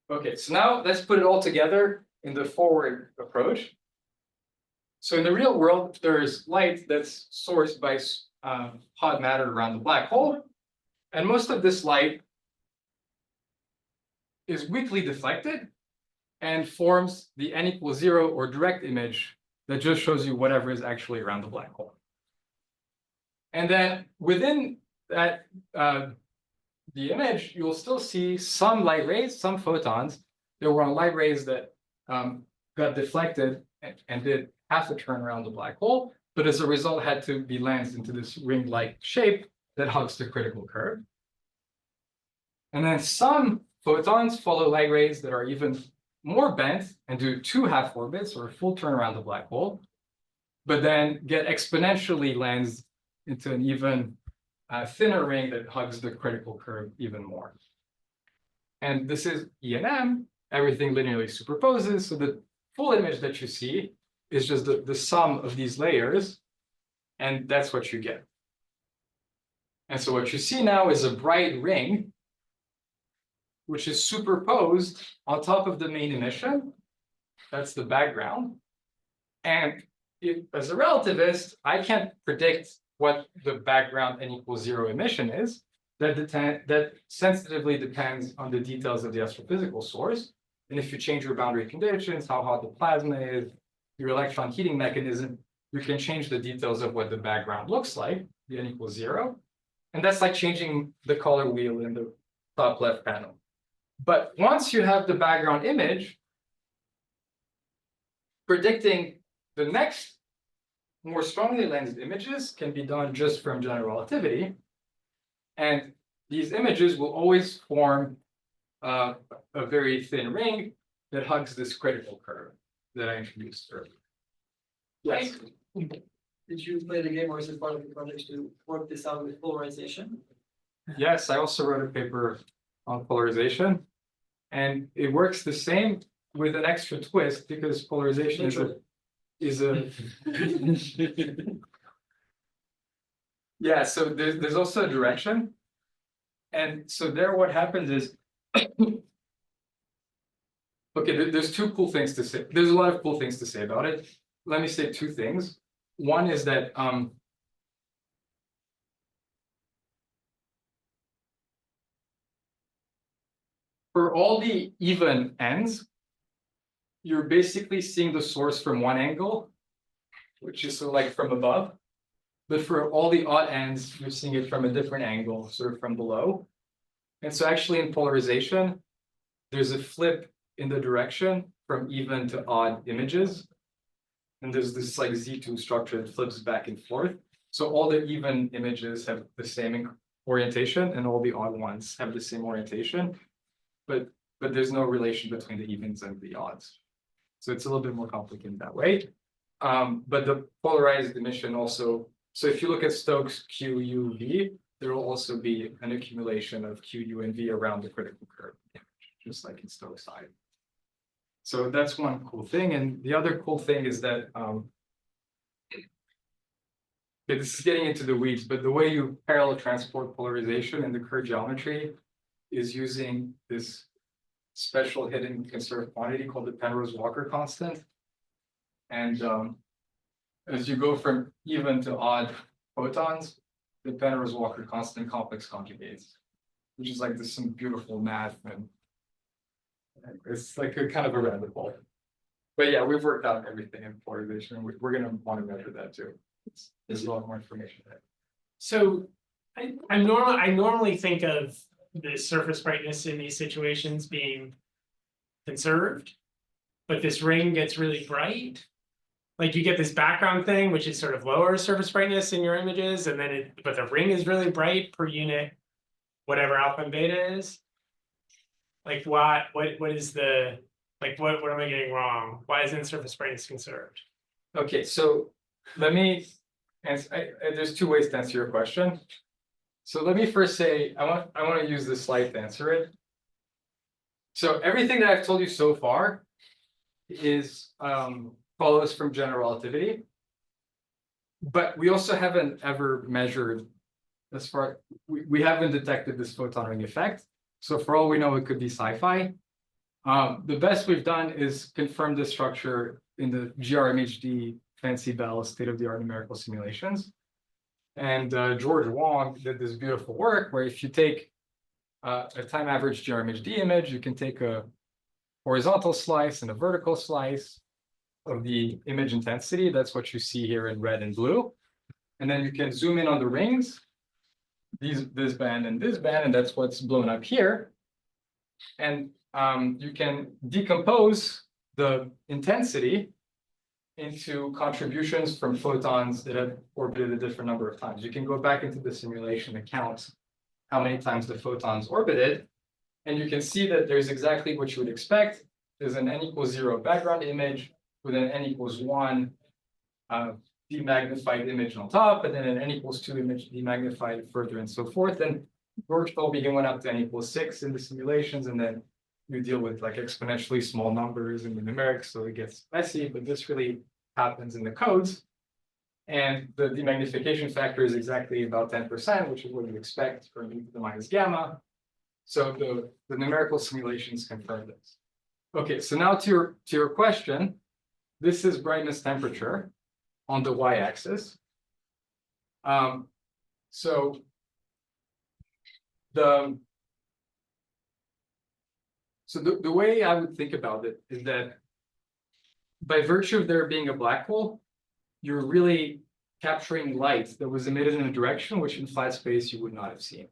Okay, so now let's put it all together in the forward approach. So in the real world, there's light that's sourced by hot matter around the black hole. And most of this light is weakly deflected and forms the n equals 0 or direct image that just shows you whatever is actually around the black hole. And then within that, the image, you'll still see some light rays, some photons. There were light rays that got deflected and did half a turn around the black hole, but as a result had to be lensed into this ring-like shape that hugs the critical curve. And then some photons follow light rays that are even more bent and do 2 half orbits or a full turn around the black hole, but then get exponentially lensed into an even thinner ring that hugs the critical curve even more. And this is E and M, everything linearly superposes. So the full image that you see is just the sum of these layers, and that's what you get. And so what you see now is a bright ring, which is superposed on top of the main emission. That's the background. And as a relativist, I can't predict what the background n equals 0 emission is. That sensitively depends on the details of the astrophysical source. And if you change your boundary conditions, how hot the plasma is, your electron heating mechanism, you can change the details of what the background looks like, the n equals 0. And that's like changing the color wheel in the top left panel. But once you have the background image, predicting the next more strongly lensed images can be done just from general relativity. And these images will always form a very thin ring that hugs this critical curve that I introduced earlier. Yes. Did you play the game or is it part of the project to work this out with polarization? Yes, I also wrote a paper on polarization. And it works the same with an extra twist because polarization is a yeah, so there's also a direction. And so there what happens is okay, there's two cool things to say. There's a lot of cool things to say about it. Let me say two things. One is that for all the even ends, you're basically seeing the source from one angle, which is sort of like from above. But for all the odd ends, you're seeing it from a different angle, sort of from below. And so actually in polarization, there's a flip in the direction from even to odd images. And there's this like Z2 structure that flips back and forth. So all the even images have the same orientation and all the odd ones have the same orientation. But there's no relation between the evens and the odds. So it's a little bit more complicated that way. But the polarized emission also, so if you look at Stokes Q, U, V, there will also be an accumulation of Q, U, and V around the critical curve, just like in Stokes side. So that's one cool thing. And the other cool thing is that, this is getting into the weeds, but the way you parallel transport polarization in the Kerr geometry is using this special hidden conserved quantity called the Penrose-Walker constant. And as you go from even to odd photons, the Penrose-Walker constant complex conjugates, which is like this some beautiful math, and it's like a kind of a rabbit hole. But yeah, we've worked out everything in polarization. We're going to want to measure that too. There's a lot more information there. So I normally think of the surface brightness in these situations being conserved, but this ring gets really bright. Like you get this background thing, which is sort of lower surface brightness in your images, and then but the ring is really bright per unit, whatever alpha and beta is. Like what is the, like what am I getting wrong? Why isn't surface brightness conserved? Okay, so let me answer. There's two ways to answer your question. So let me first say I want to use this slide to answer it. So everything that I've told you so far is follows from general relativity, but we also haven't ever measured as far we haven't detected this photon ring effect. So for all we know, it could be sci-fi. The best we've done is confirm this structure in the GRMHD Fancy Bell state-of-the-art numerical simulations. And George Wong did this beautiful work where if you take a time average GRMHD image, you can take a horizontal slice and a vertical slice of the image intensity. That's what you see here in red and blue. And then you can zoom in on the rings, this band, and that's what's blown up here. And you can decompose the intensity into contributions from photons that have orbited a different number of times. You can go back into the simulation and count how many times the photons orbited, and you can see that there's exactly what you would expect. There's an n equals 0 background image with an n equals 1 demagnified image on top, and then an n equals 2 image demagnified further and so forth. And George Tolbegan went up to n equals 6 in the simulations, and then you deal with like exponentially small numbers in the numerics, so it gets messy, but this really happens in the codes. And the demagnification factor is exactly about 10%, which is what you expect from e to the minus gamma. So the numerical simulations confirm this. Okay, so now to your question, this is brightness temperature on the y-axis. So the way I would think about it is that by virtue of there being a black hole, you're really capturing light that was emitted in a direction which in flat space you would not have seen.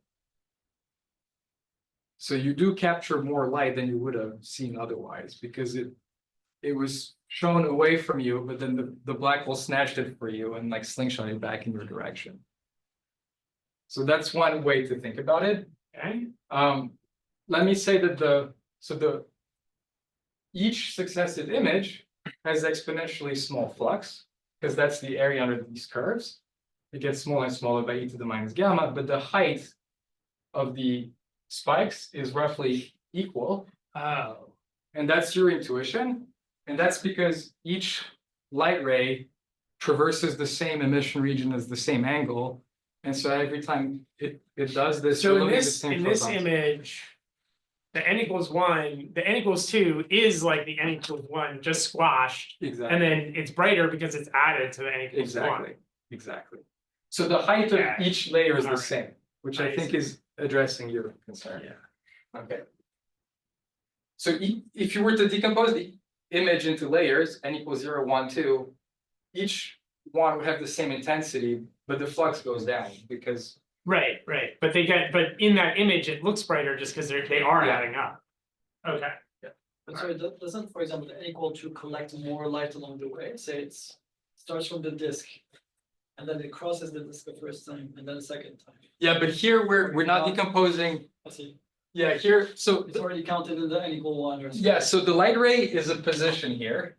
So you do capture more light than you would have seen otherwise, because it was shown away from you, but then the black hole snatched it for you and like slingshot it back in your direction. So that's one way to think about it. Okay. Let me say that each successive image has exponentially small flux, because that's the area under these curves. It gets smaller and smaller by e to the minus gamma, but the height of the spikes is roughly equal. Oh. And that's your intuition. And that's because each light ray traverses the same emission region as the same angle. And so every time it does this, So you're in looking at the this same in this photons. image, the n equals 1, the n equals 2 is like the n equals 1 just squashed, Exactly. and then it's brighter because it's added to the n equals 1. Exactly. So the height of Yeah. each layer is the Alright. same, which I I think see. is addressing your concern. Yeah. Okay. So if you were to decompose the image into layers, n equals 0, 1, 2, each one would have the same intensity, but the flux goes down because Right, but in that image, it looks brighter just because they are Yeah. adding up. Okay. But sorry, doesn't, for example, the n equal to collect more light along the way? Say starts from the disk. And then it crosses the disk the first time and then the second time. yeah, but here we're not decomposing. I see. Yeah, here, so It's already counted in the n equal 1 or something. yeah, so the light ray is a position here.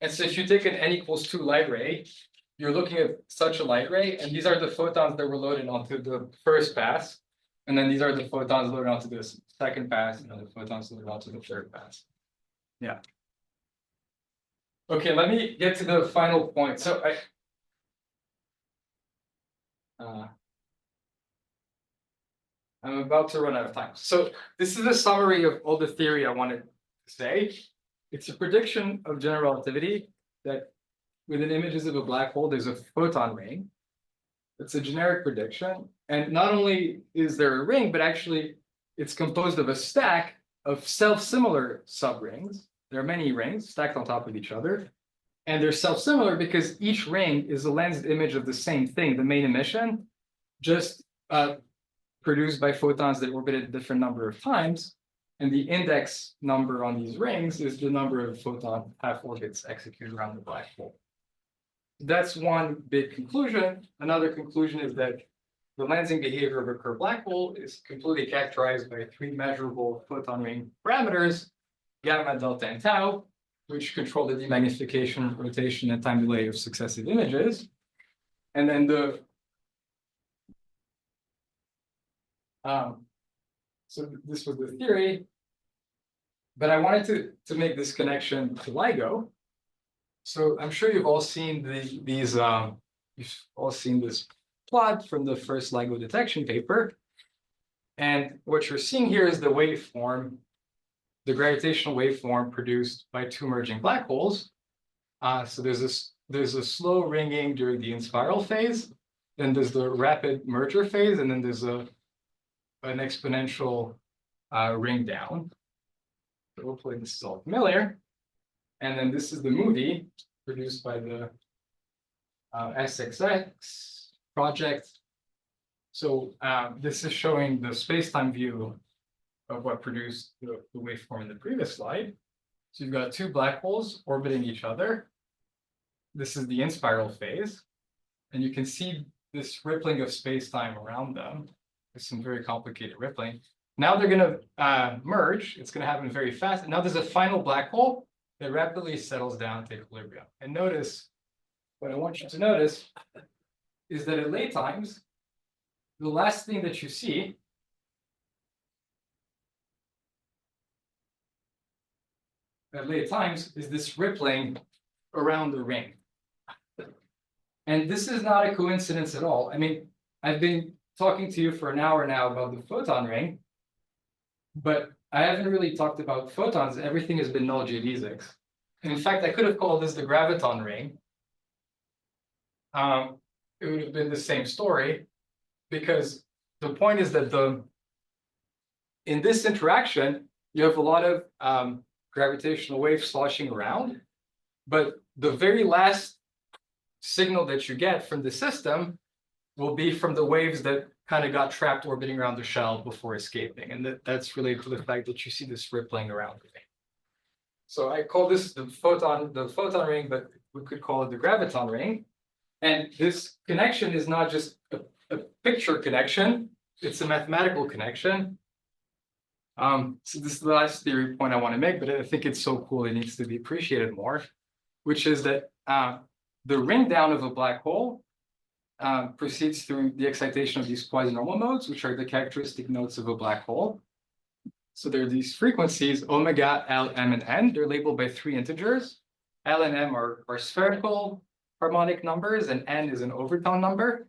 And so if you take an n equals 2 light ray, you're looking at such a light ray, and these are the photons that were loaded onto the first pass. And then these are the photons loaded onto the second pass, and then the photons loaded onto the third pass. Yeah. Okay, let me get to the final point. So I'm about to run out of time. So this is a summary of all the theory I wanted to say. It's a prediction of general relativity that within images of a black hole, there's a photon ring. It's a generic prediction. And not only is there a ring, but actually it's composed of a stack of self-similar subrings. There are many rings stacked on top of each other. And they're self-similar because each ring is a lensed image of the same thing, the main emission, just produced by photons that orbit at a different number of times. And the index number on these rings is the number of photon half orbits executed around the black hole. That's one big conclusion. Another conclusion is that the lensing behavior of a curved black hole is completely characterized by 3 measurable photon ring parameters, gamma, delta, and tau, which control the demagnification, rotation, and time delay of successive images. And then so this was the theory, but I wanted to make this connection to LIGO. So I'm sure you've all seen you've all seen this plot from the first LIGO detection paper. And what you're seeing here is the waveform, the gravitational waveform produced by 2 merging black holes. So there's a slow ringing during the in-spiral phase, then there's the rapid merger phase, and then there's an exponential ring down. So hopefully this is all familiar. And then this is the movie produced by the SXX project. So this is showing the space-time view of what produced the waveform in the previous slide. So you've got 2 black holes orbiting each other. This is the in-spiral phase. And you can see this rippling of space-time around them. There's some very complicated rippling. Now they're going to merge. It's going to happen very fast. And now there's a final black hole that rapidly settles down to equilibrium. And notice, what I want you to notice is that at late times, the last thing that you see at late times is this rippling around the ring. And this is not a coincidence at all. I mean, I've been talking to you for an hour now about the photon ring, but I haven't really talked about photons. Everything has been null geodesics. And in fact, I could have called this the graviton ring. It would have been the same story, because the point is that in this interaction, you have a lot of gravitational waves sloshing around, but the very last signal that you get from the system will be from the waves that kind of got trapped orbiting around the shell before escaping. And that's related to the fact that you see this rippling around it. So I call this the photon ring, but we could call it the graviton ring. And this connection is not just a picture connection, it's a mathematical connection. So this is the last theory point I want to make, but I think it's so cool it needs to be appreciated more, which is that the ring down of a black hole proceeds through the excitation of these quasi-normal modes, which are the characteristic nodes of a black hole. So there are these frequencies, omega, L, M, and N. They're labeled by 3 integers. L and M are spherical harmonic numbers, and N is an overtone number.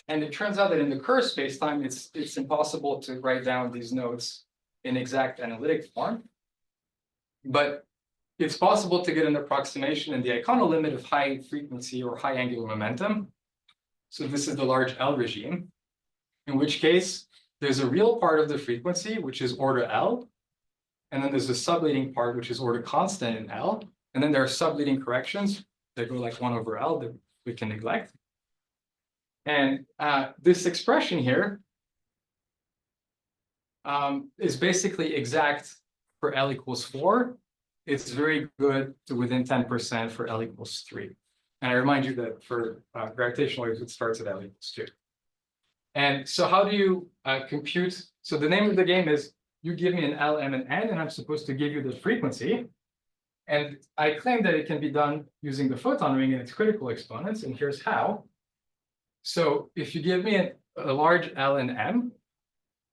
And it turns out that in the Kerr spacetime, it's impossible to write down these nodes in exact analytic form. But it's possible to get an approximation in the Eikonal limit of high frequency or high angular momentum. So this is the large L regime, in which case there's a real part of the frequency, which is order L. And then there's a subleading part, which is order constant in L. And then there are subleading corrections that go like 1 over L that we can neglect. And this expression here is basically exact for L equals 4. It's very good to within 10% for L equals 3. And I remind you that for gravitational waves, it starts at L equals 2. And so how do you compute? So the name of the game is you give me an L, M, and N, and I'm supposed to give you the frequency. And I claim that it can be done using the photon ring and its critical exponents, and here's how. So if you give me a large L and M,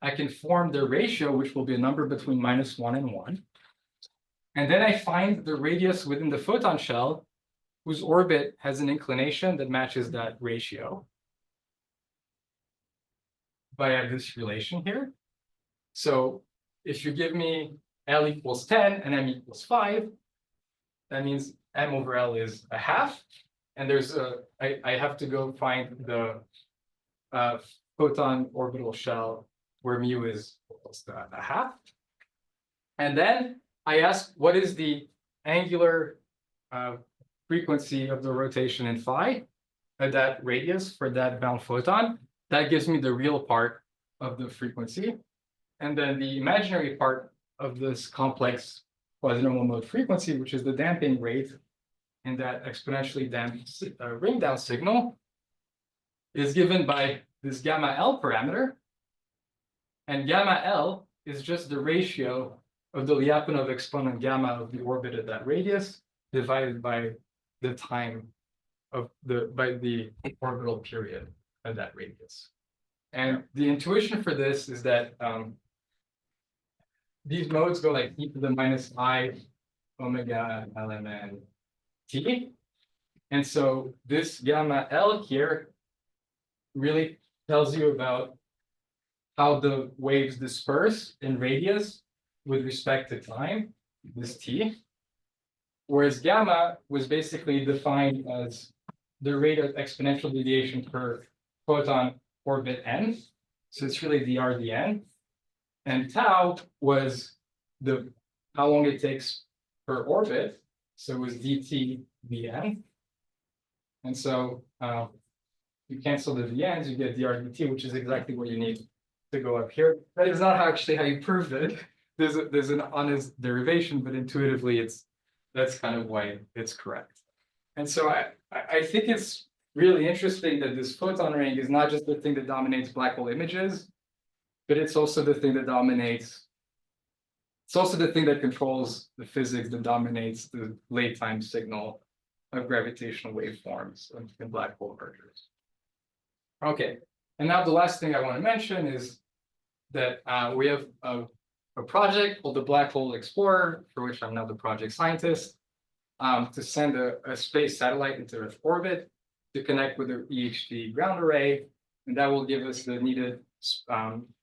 I can form the ratio, which will be a number between -1 and 1. And then I find the radius within the photon shell, whose orbit has an inclination that matches that ratio via this relation here. So if you give me L equals 10 and M equals 5, that means M over L is a half. And there's I have to go find the photon orbital shell where mu is almost a half. And then I ask, what is the angular frequency of the rotation in phi at that radius for that bound photon? That gives me the real part of the frequency. And then the imaginary part of this complex quasi-normal mode frequency, which is the damping rate in that exponentially damped ring down signal, is given by this gamma L parameter. And gamma L is just the ratio of the Lyapunov exponent gamma of the orbit at that radius divided by the time of the orbital period at that radius. And the intuition for this is that these modes go like e to the minus I omega lmn t. And so this gamma L here really tells you about how the waves disperse in radius with respect to time, this t. Whereas gamma was basically defined as the rate of exponential deviation per photon orbit n. So it's really the RDN. And tau was how long it takes per orbit. So it was dt vn. And so you cancel the vn's, you get dr dt, which is exactly what you need to go up here. That is not actually how you proved it. There's an honest derivation, but intuitively that's kind of why it's correct. And so I think it's really interesting that this photon ring is not just the thing that dominates black hole images, but it's also the thing that dominates. It's also the thing that controls the physics that dominates the late time signal of gravitational waveforms in black hole mergers. Okay, and now the last thing I want to mention is that we have a project called the Black Hole Explorer, for which I'm now the project scientist, to send a space satellite into Earth orbit. to connect with the EHT ground array. And that will give us the needed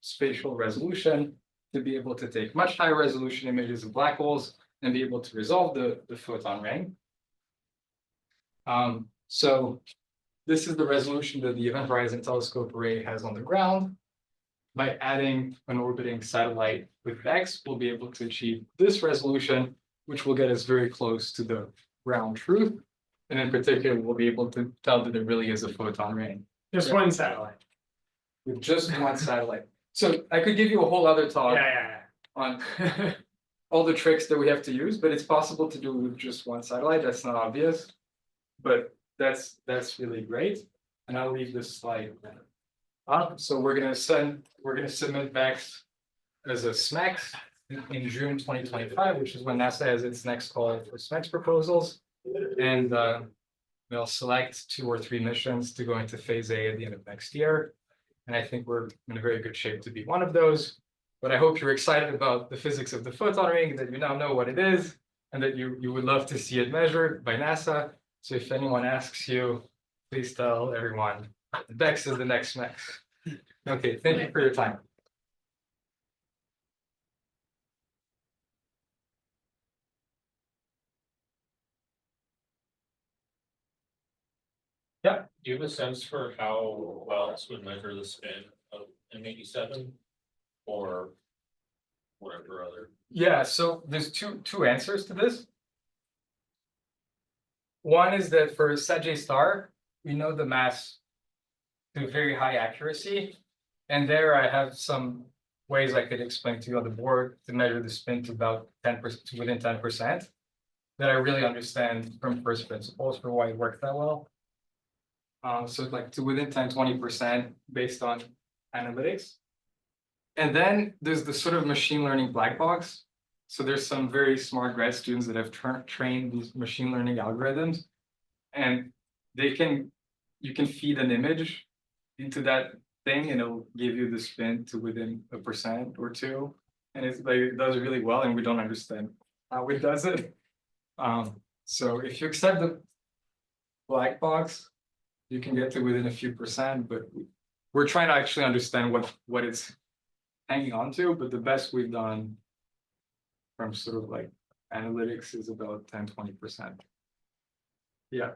spatial resolution to be able to take much higher resolution images of black holes and be able to resolve the photon ring. So this is the resolution that the Event Horizon Telescope Array has on the ground. By adding an orbiting satellite with BHEX, we'll be able to achieve this resolution, which will get us very close to the ground truth. And in particular, we'll be able to tell that there really is a photon ring Just one satellite. with just one satellite. So I could give you a whole other talk Yeah. on all the tricks that we have to use, but it's possible to do it with just one satellite. That's not obvious, but that's really great. And I'll leave this slide up. So we're gonna submit BHEX as a SMEX in June 2025, which is when NASA has its next call for SMEX proposals. And we'll select 2 or 3 missions to go into phase A at the end of next year. And I think we're in a very good shape to be one of those. But I hope you're excited about the physics of the photon ring, that you now know what it is, and that you would love to see it measured by NASA. So if anyone asks you, please tell everyone, BHEX is the next SMEX. Okay, thank you for your time. Do you have a sense for how Wells would measure the spin of M87? Or whatever other? Yeah, so there's two answers to this. One is that for Sagittarius star, we know the mass to very high accuracy. And there I have some ways I could explain to you on the board to measure the spin to about 10%, to within 10%, that I really understand from first principles for why it works that well. So like to within 10-20% based on analytics. And then there's the sort of machine learning black box. So there's some very smart grad students that have trained these machine learning algorithms, and you can feed an image into that thing and it'll give you the spin to within 1% or 2%. And it's like, it does really well, and we don't understand how it does it. So if you accept the black box, you can get to within a few percent, but we're trying to actually understand what it's hanging on to, but the best we've done from sort of like analytics is about 10-20%. Yeah.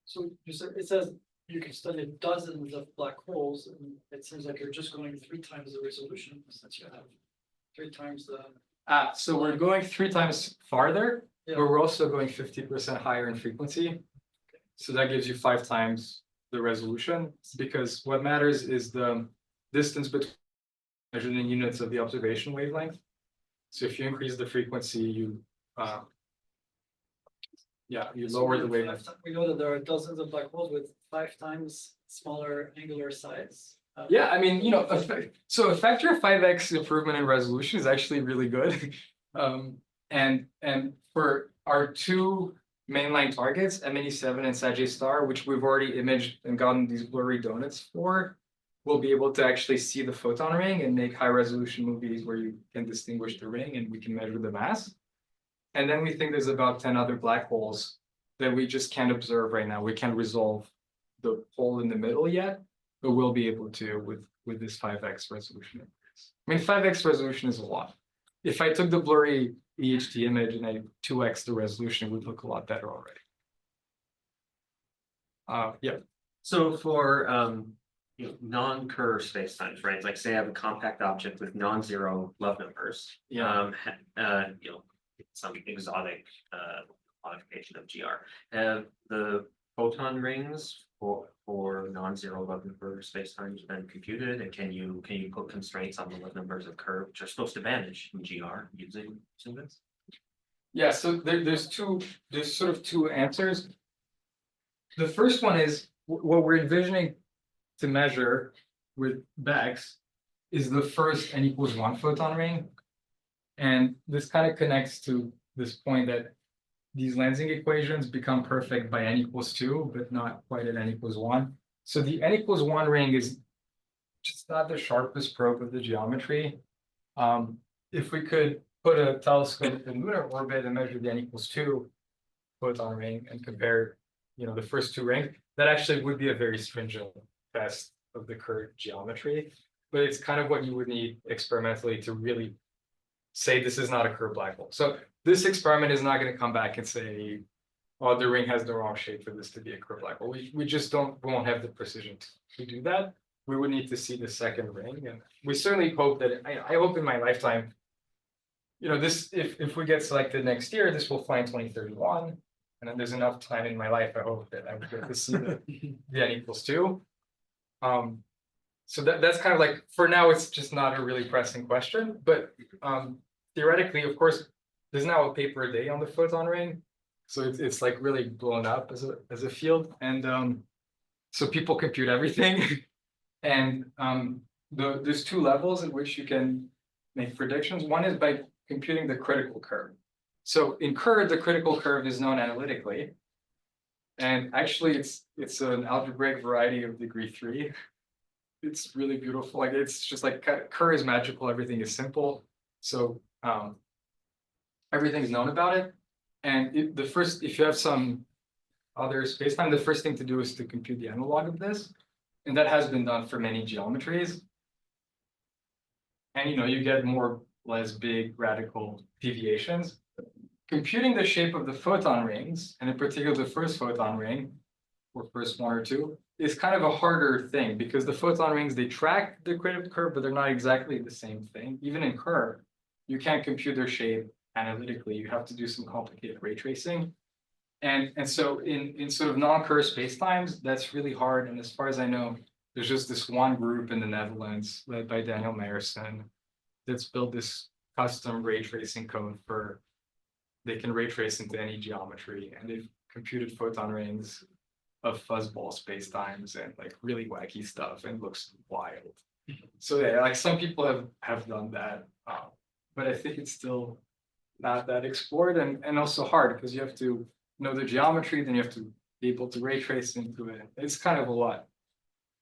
So you said, it says you can study dozens of black holes, and it seems like you're just going 3 times the resolution, since you have 3 times the. So we're going 3 times farther, Yeah. but we're also going 50% higher in frequency. So that gives you 5 times the resolution, because what matters is the distance between measured in units of the observation wavelength. So if you increase the frequency, you lower the wavelength. We know that there are dozens of black holes with 5 times smaller angular size. Yeah, I mean, so a factor of 5x improvement in resolution is actually really good. And for our 2 mainline targets, M87 and Sagittarius star, which we've already imaged and gotten these blurry donuts for, we'll be able to actually see the photon ring and make high resolution movies where you can distinguish the ring and we can measure the mass. And then we think there's about 10 other black holes that we just can't observe right now. We can't resolve the hole in the middle yet, but we'll be able to with this 5x resolution. I mean, 5x resolution is a lot. If I took the blurry EHT image and I 2x the resolution, it would look a lot better already. Yeah. So for non-Kerr spacetimes, right? Like say I have a compact object with non-zero love numbers. Yeah. Some exotic modification of GR. Have the photon rings for non-zero love number spacetimes been computed, and can you put constraints on the love numbers of Kerr, which are supposed to vanish in GR using this? Yeah, so there's sort of 2 answers. The first one is what we're envisioning to measure with BHEX is the first n=1 photon ring. And this kind of connects to this point that these lensing equations become perfect by n=2, but not quite at n=1. So the n=1 ring is just not the sharpest probe of the geometry. If we could put a telescope in lunar orbit and measure the n=2 photon ring and compare the first two rings, that actually would be a very stringent test of the current geometry. But it's kind of what you would need experimentally to really say this is not a curved black hole. So this experiment is not going to come back and say, oh, the ring has the wrong shape for this to be a curved black hole. We just won't have the precision to do that. We would need to see the second ring, and we certainly hope that I hope in my lifetime, this if we get selected next year, this will fly in 2031, and then there's enough time in my life. I hope that I would get to see the n equals 2. So that's kind of like, for now, it's just not a really pressing question, but theoretically, of course, there's now a paper a day on the photon ring, so it's like really blown up as a field, and so people compute everything, and there's two levels at which you can make predictions. One is by computing the critical curve. So in Kerr, the critical curve is known analytically, and actually it's an algebraic variety of degree 3. It's really beautiful. Like, it's just like Kerr is magical. Everything is simple. So everything is known about it. And if you have some other spacetime, the first thing to do is to compute the analog of this. And that has been done for many geometries. And you get more or less big radical deviations. Computing the shape of the photon rings, and in particular the first photon ring, or first one or two, is kind of a harder thing, because the photon rings, they track the critical curve, but they're not exactly the same thing. Even in Kerr, you can't compute their shape analytically. You have to do some complicated ray tracing. And so in sort of non-Kerr spacetimes, that's really hard. And as far as I know, there's just this one group in the Netherlands led by Daniel Meyerson that's built this custom ray tracing code for, they can ray trace into any geometry, and they've computed photon rings of fuzzball spacetimes and like really wacky stuff, and looks wild. So yeah, like some people have done that, but I think it's still not that explored, and also hard, because you have to know the geometry, then you have to be able to ray trace into it. It's kind of a lot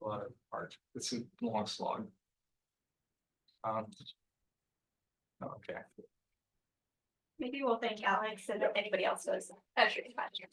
of art. It's a long slog. Okay. Maybe we'll thank Alex, and if anybody else does. That's your question.